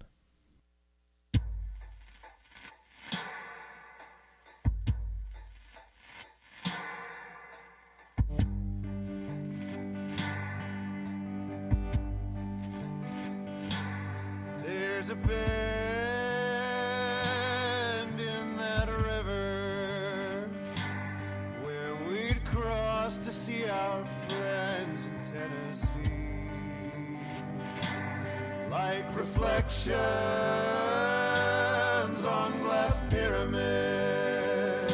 There's a bend in that river where we'd cross to see our friends in Tennessee. Like reflections on glass pyramids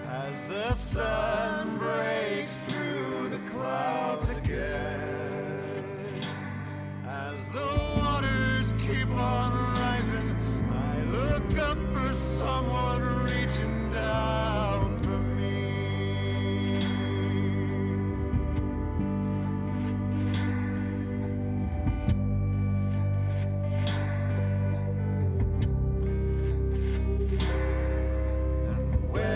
as the sun breaks through the clouds again. As the waters keep on rising, I look up for someone reaching down for me. And when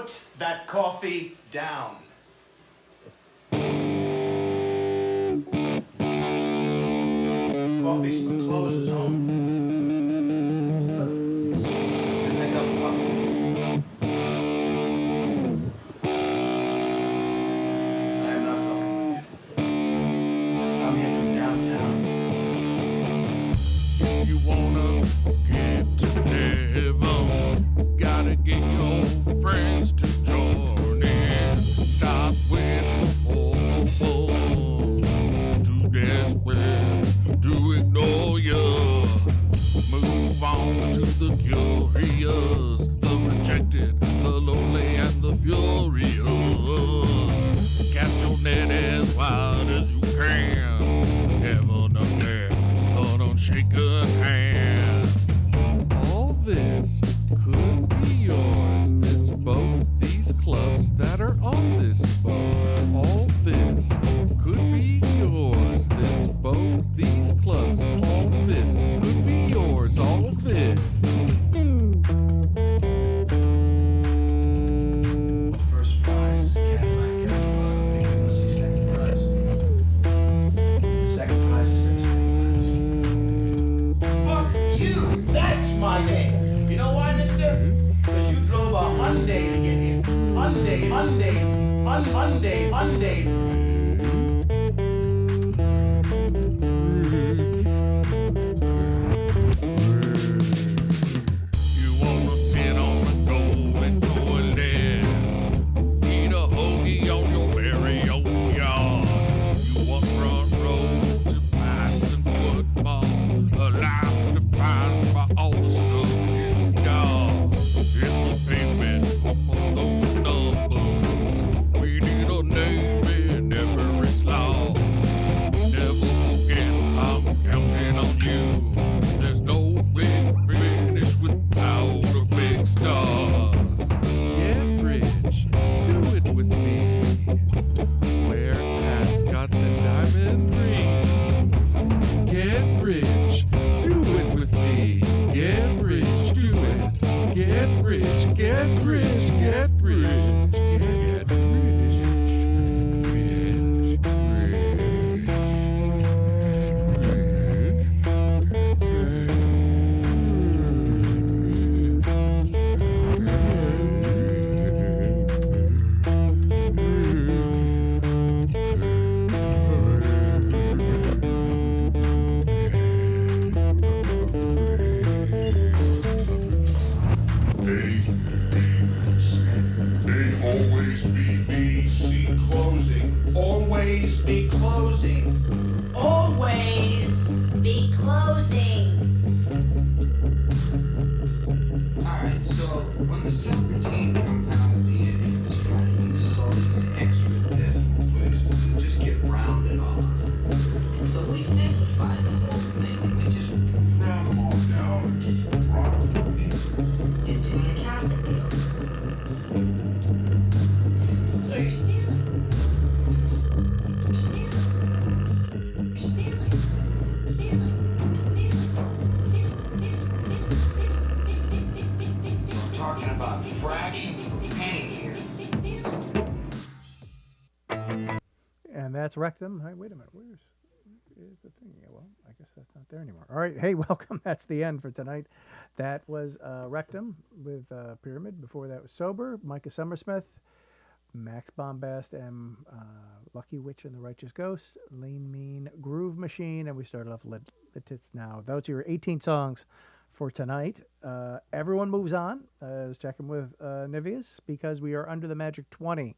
put that coffee down. Coffee closes on. You think I'm fucking with you? I am not fucking with you. I'm here from downtown. If you wanna get to heaven, gotta get your friends to join in. Stop with the horribles, too desperate to ignore you. Move on to the curious, the rejected, the lonely, and the furious. Cast your net as wide as you can. Never neglect an unshaken hand. All this could be yours. This boat, these clubs that are on this boat. All this could be yours. This boat, these clubs, all this could be yours. All this. First prize is a Cadillac Eldorado. Let's see second prize. Second prize is this thing. Fuck you! That's my name. You know why, mister? Because you drove a Hyundai to get here. Hyundai. You wanna sit on the golden toilet, eat a hoagie on your very own yard. You want front row to fights and football, a life defined by all the stuff you got. Hit the pavement, pump up those numbers. We need a name in every slot. Never forget, I'm counting on you. There's no big finish without a big star. Get rich, do it with me. Wear ascots and diamond rings. Get rich, do it with me. Get rich, do it. Get rich, get rich, get rich. Get rich. Always be BC closing. Always be closing. Always Be closing. Alright, so when the serpentine compounds the idioms, right, it uses all these extra decimal places and just get rounded off. So we simplify the whole thing and we just round them all down and just drop them into an accounting deal. So you're stealing. You're stealing. You're stealing. Stealing. So I'm talking about fractions of a penny here. And that's Rectum. Hey, wait a minute. Where's the thing? Yeah, well, I guess that's not there anymore. All right. Hey, welcome. That's the end for tonight. That was Rectum with Pyramid. Before that was Sober, Micah Summersmith, Max Bombast, and Lucky Witch and the Righteous Ghost, Lean Mean Groove Machine, and we started off Lit Tits Now. Those are your 18 songs for tonight. Everyone moves on. I was checking with Nivius because we are under the magic 20.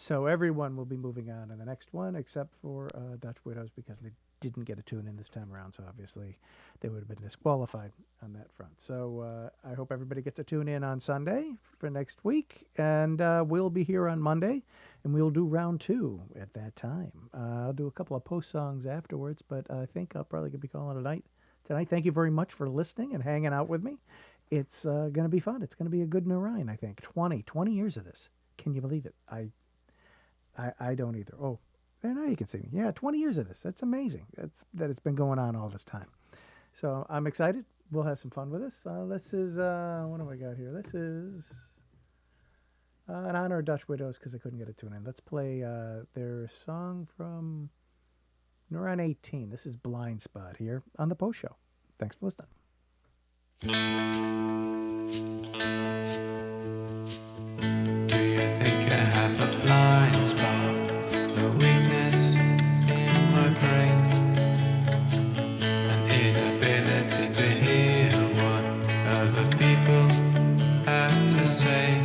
So everyone will be moving on in the next one, except for Dutch Widows, because they didn't get a tune in this time around. So obviously they would have been disqualified on that front. So I hope everybody gets a tune in on Sunday for next week. And we'll be here on Monday, and we'll do round 2 at that time. I'll do a couple of post songs afterwards, but I think I'll probably be calling it a night tonight. Thank you very much for listening and hanging out with me. It's going to be fun. It's going to be a good Nur Ein, I think. 20 years of this. Can you believe it? I don't either. Oh, there now you can see me. Yeah, 20 years of this. That's amazing. That it's been going on all this time. So I'm excited. We'll have some fun with this. This is, what do I got here? This is, in honor of Dutch Widows because I couldn't get a tune in. Let's play their song from Nur Ein 18. This is Blind Spot here on the Post Show. Thanks for listening. Do you think I have a blind spot, a weakness in my brain, an inability to hear what other people have to say?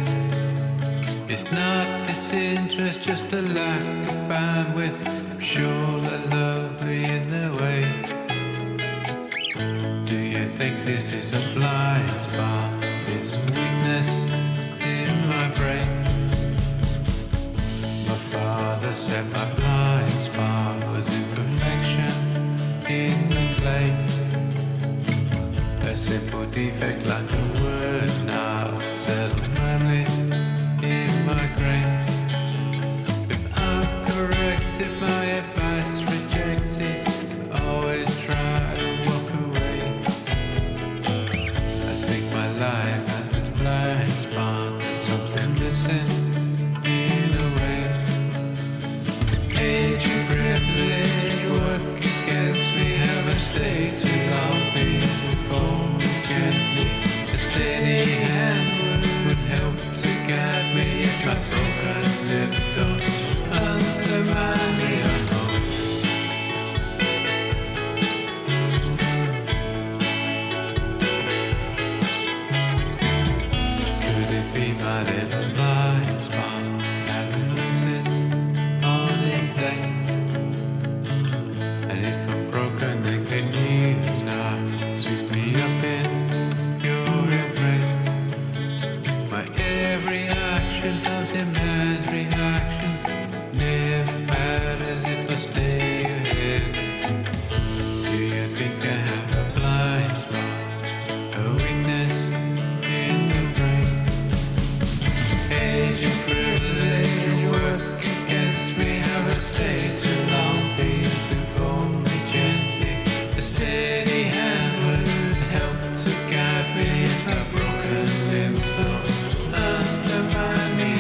It's not disinterest, just a lack of bandwidth. I'm sure they're lovely in their way. Do you think this is a blind spot, this weakness in my brain? My father said my blind spot was imperfection in the clay, a simple defect like a word not settled firmly in my grain. If I'm corrected, my advice rejected, I always try to walk away. I think my life has this blind spot, there's something missing in a way. Age and privilege work against me, haven't stayed too long, please inform me gently. A steady hand would help to guide me if my broken lips don't undermine me. I know. Could it be my little blind spot as it insists on its day? And if I'm broken, then can you not sweep me up in your embrace? My every action don't demand reaction, never matters if I stay ahead. Do you think I have a blind spot, a weakness in the brain? Age and privilege work against me, haven't stayed too long, please inform me gently. A steady hand would help to guide me if my broken limbs don't undermine me.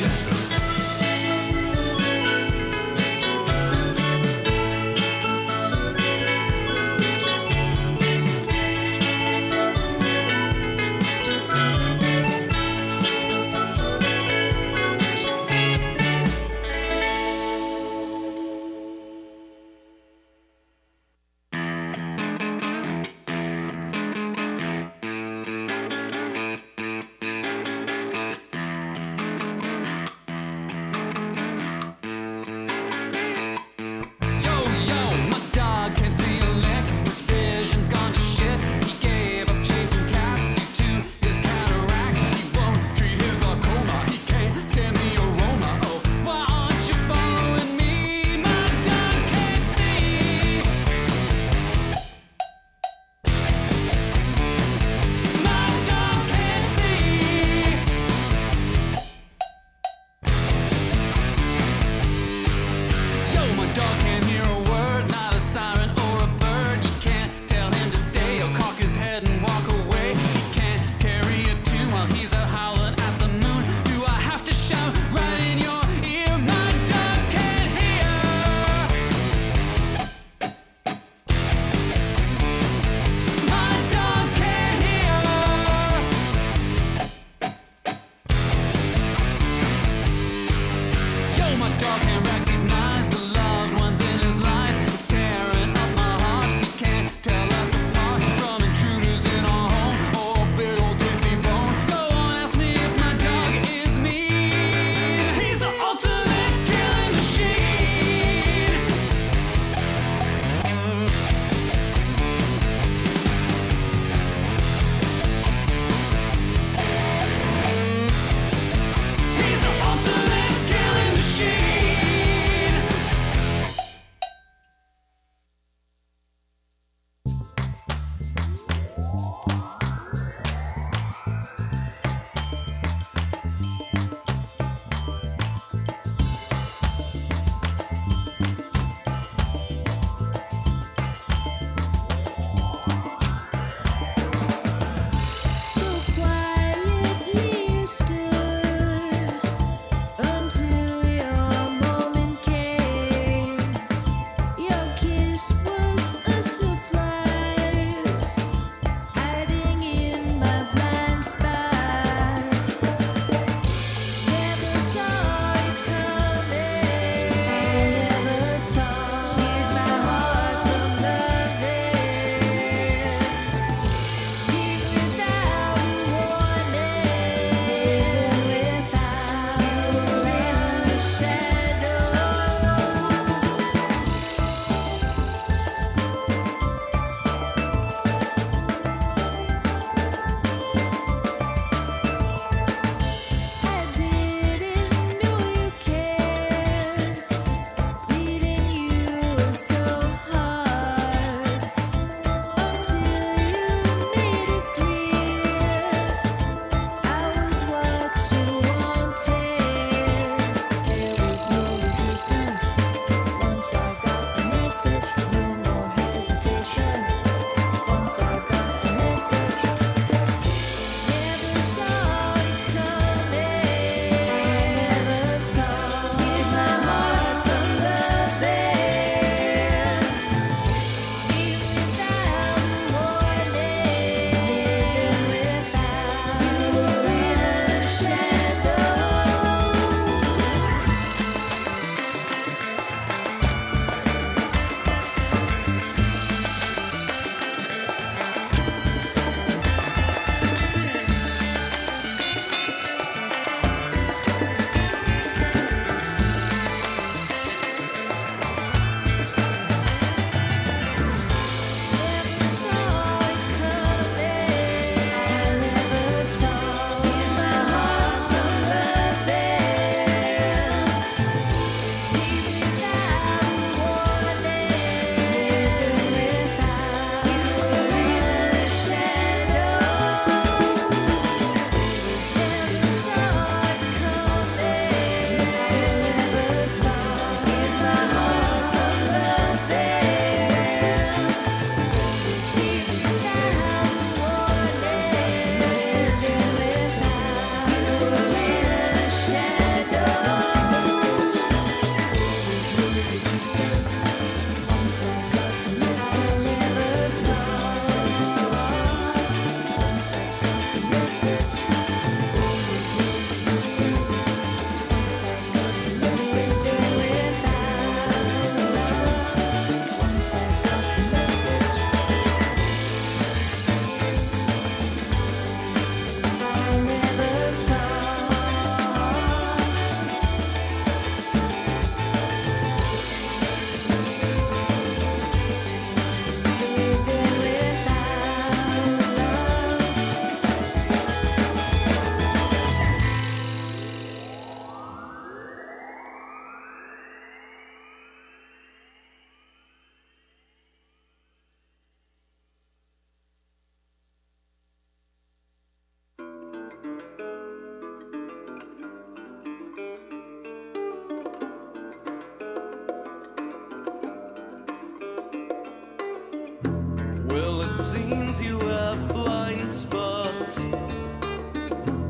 Well, it seems you have a blind spot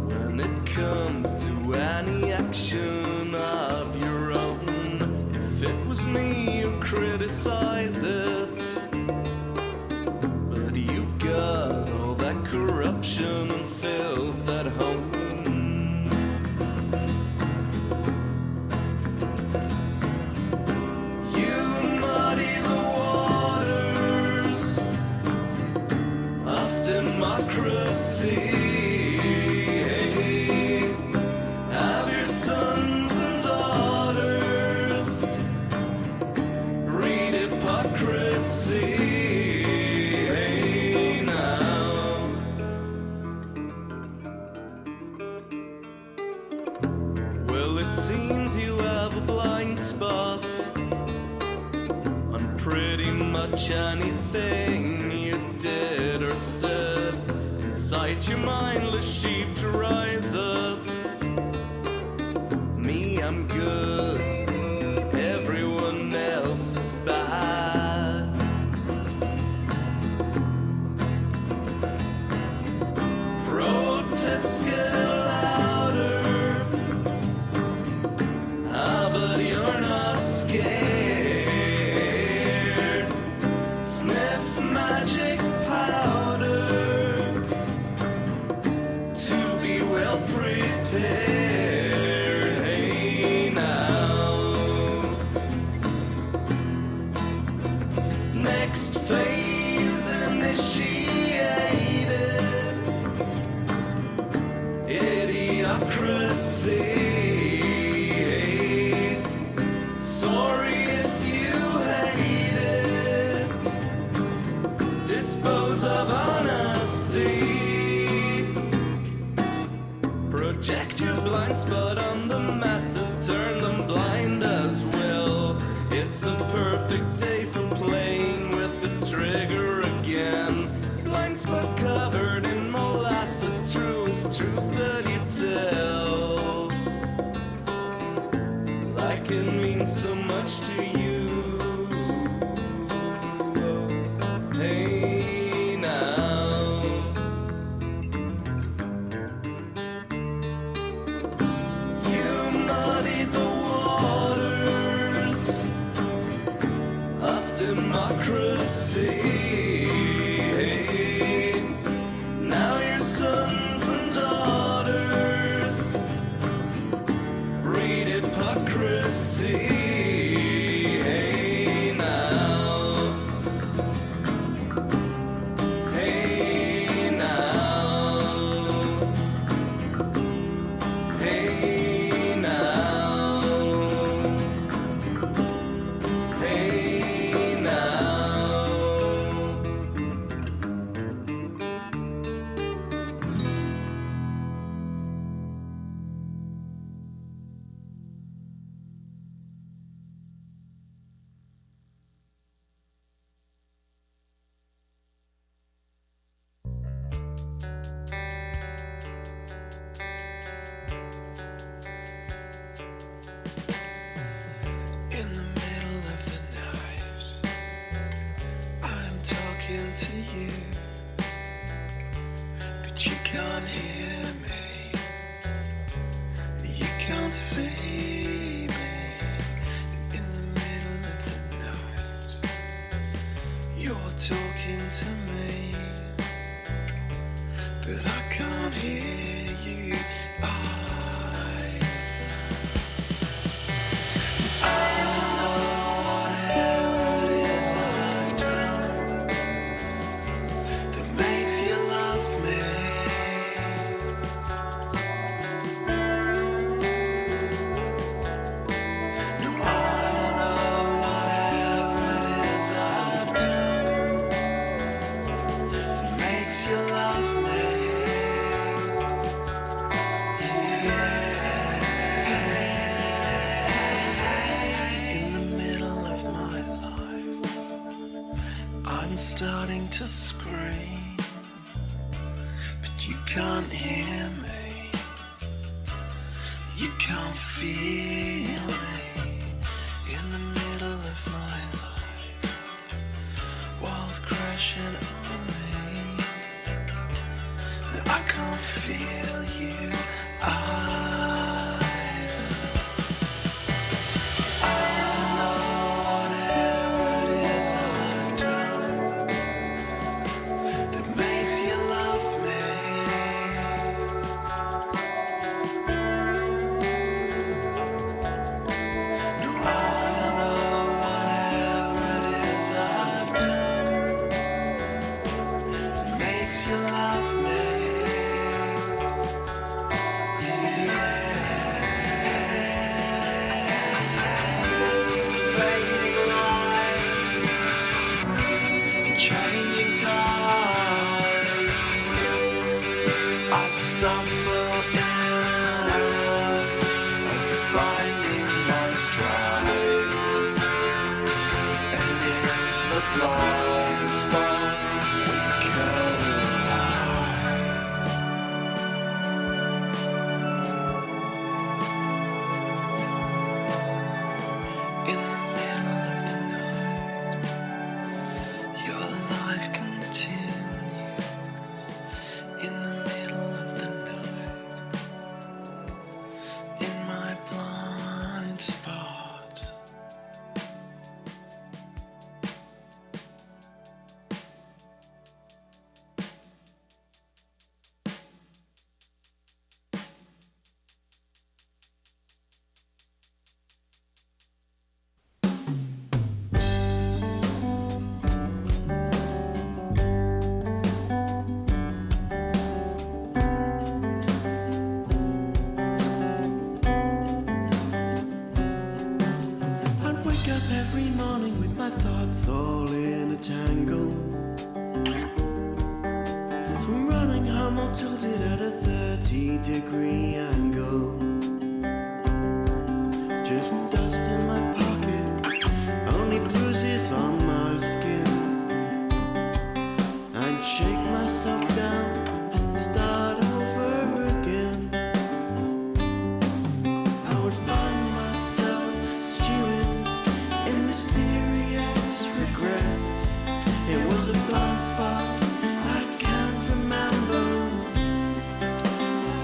when it comes to any action of your own. If it was me, you'd criticize it, but you've got all that corruption and filth at home. Have your sons and daughters read hypocrisy now. Well, it seems you have a blind spot on pretty much anything you did or said. Incite your mindless sheep to rise up. Me, I'm good. Everyone else is bad. Protests get louder. Ah, but you're not scared. Sniff magic powder to be well prepared. Hey now, next phase initiated. Idiocracy. Sorry if you hate it. Dispose of honesty. Project your blind spot on the masses, turn them blind as well. It's a perfect day for playing with the trigger again. Blind spot covered in molasses, truest truth that you tell. Like it means so much to you. Hey now. You muddy the waters of democracy. Now your sons and daughters read hypocrisy. Hey now. Hey now. Hey now. Hey now. In the middle of the night, I'm talking to you, but you can't hear me, you can't see me. In the middle of the You're talking to me, but I can't hear you. I don't know whatever it is I've done that makes you love me. No, I don't know whatever it is I've done that makes you love me. In the middle of my life, I'm starting to scream, but you can't hear me. You can't feel me. In the middle of my life, walls crashing on me. I can't feel you. I don't know whatever it is I've done that makes you love me. No, I don't know whatever it is I've done that makes you love me. Fading light, changing time. I stumble in and out of finding my stride, and in the blind spot we collide. In the middle of the night, your life continues. In the middle of the night, in my blind spot. I'd wake up every morning with my thoughts all in a tangle. From running home all tilted at a 30-degree angle. Just dust in my pockets, only bruises on my skin. I'd shake myself down and start over again. I would find myself stewing in mysterious regrets. It was a blind spot I can't remember,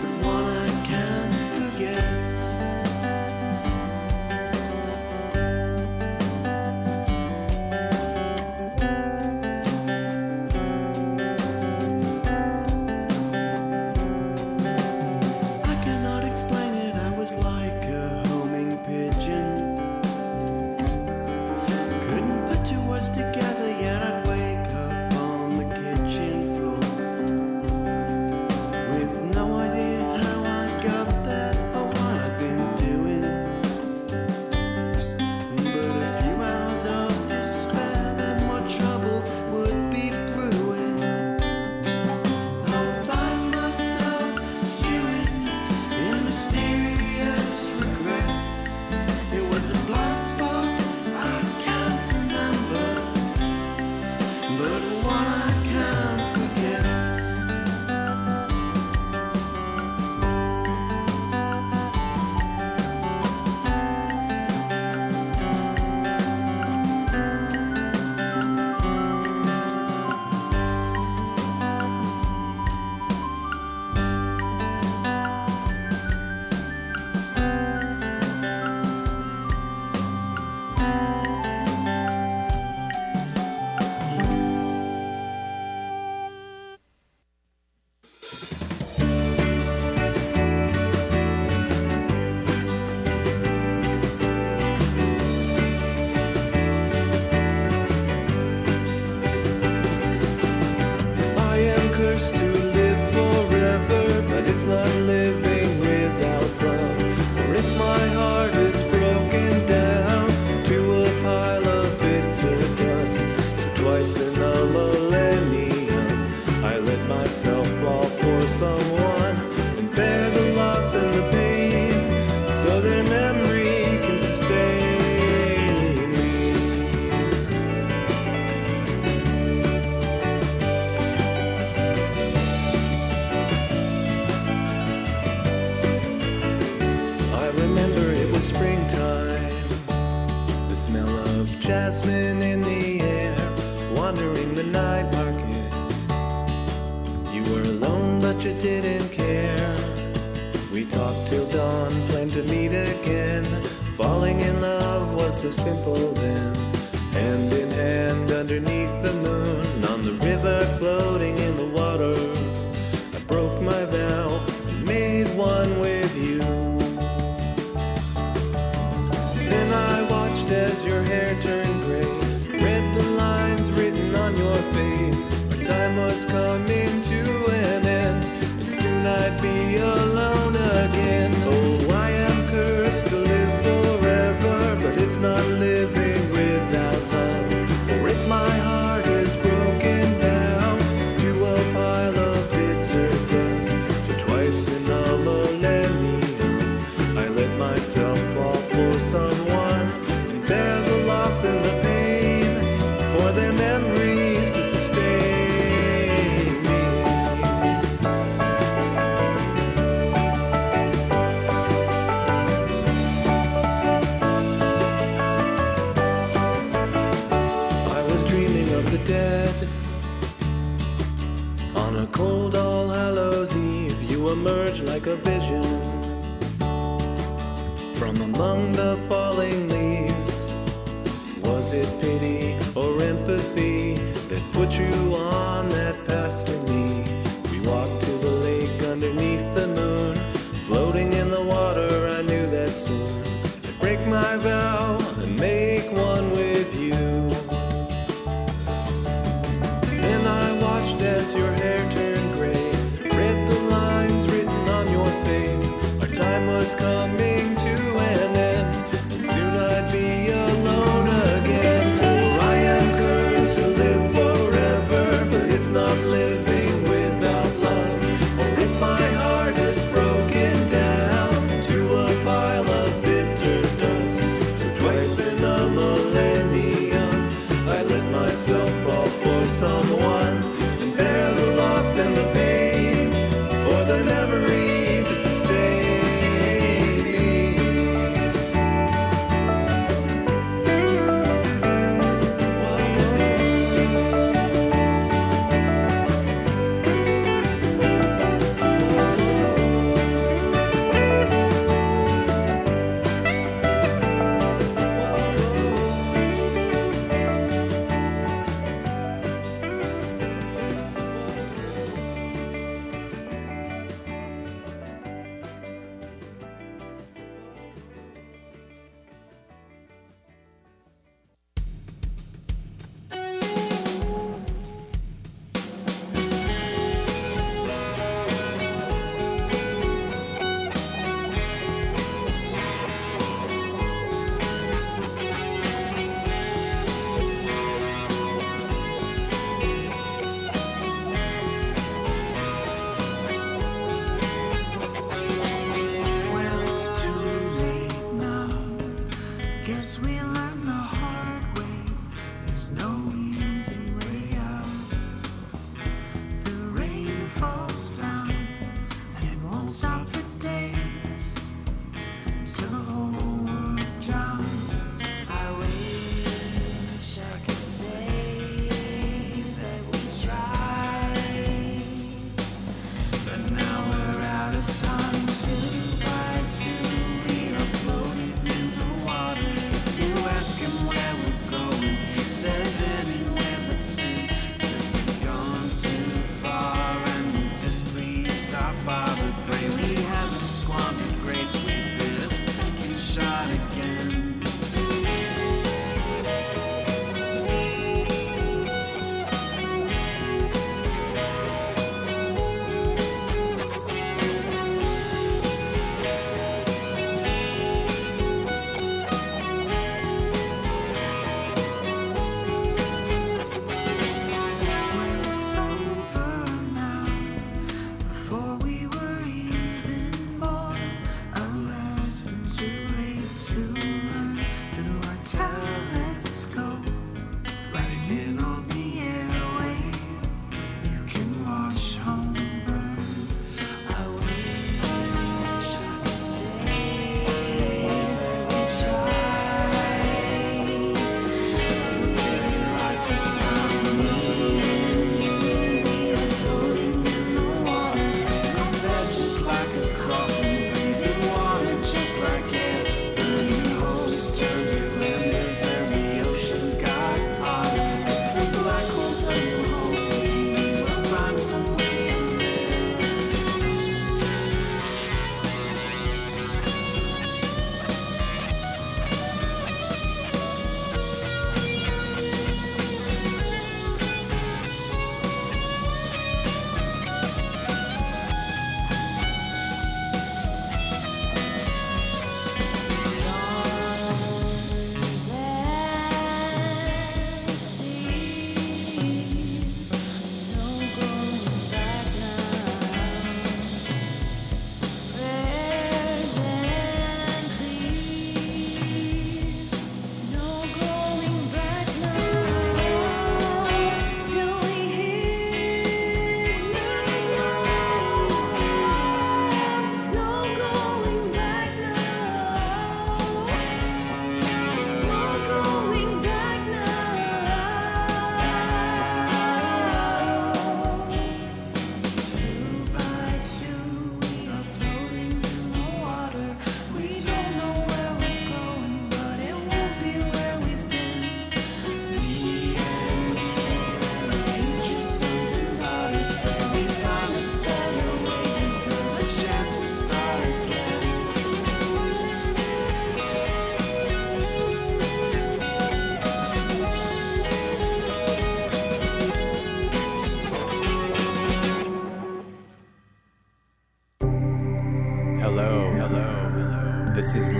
but one I can't forget. I cannot explain it, I was like a homing pigeon, jasmine in the air, wandering the night market. You were alone, but you didn't care. We talked till dawn, planned to meet again. Falling in love was so simple then. Hand in hand underneath the moon, on the river floating in the water. I broke my vow and made one with you. Then I watched as your hair turned gray, read the lines written on your face. Our time was coming to an end, and soon I'd be alone again. Oh, I am cursed to live forever, but it's not living without love. Or if my heart is broken down to a pile of bitter dust, so twice in a millennium I let myself fall for someone and bear the loss and the pain for their memories to sustain me. I was dreaming of the dead. On a cold All Hallows Eve, you emerged like a vision from among the falling leaves. Was it pity or empathy that put you on that path to me? We walked to the lake underneath the moon, floating in the water. I knew that soon I'd break my vow and make one with you. Then I watched as your hair turned gray, read the lines written on your face. Our time was coming to an end, and soon I'd be alone again. For I am cursed to live forever, but it's not living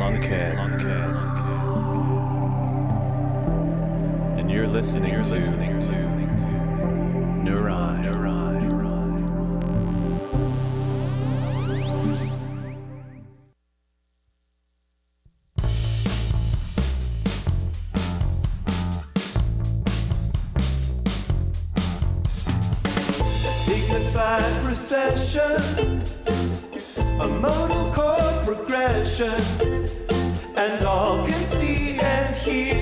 Lunkhead. And you're listening to Nur Ein. Dignified procession, a modal chord progression, and all can see and hear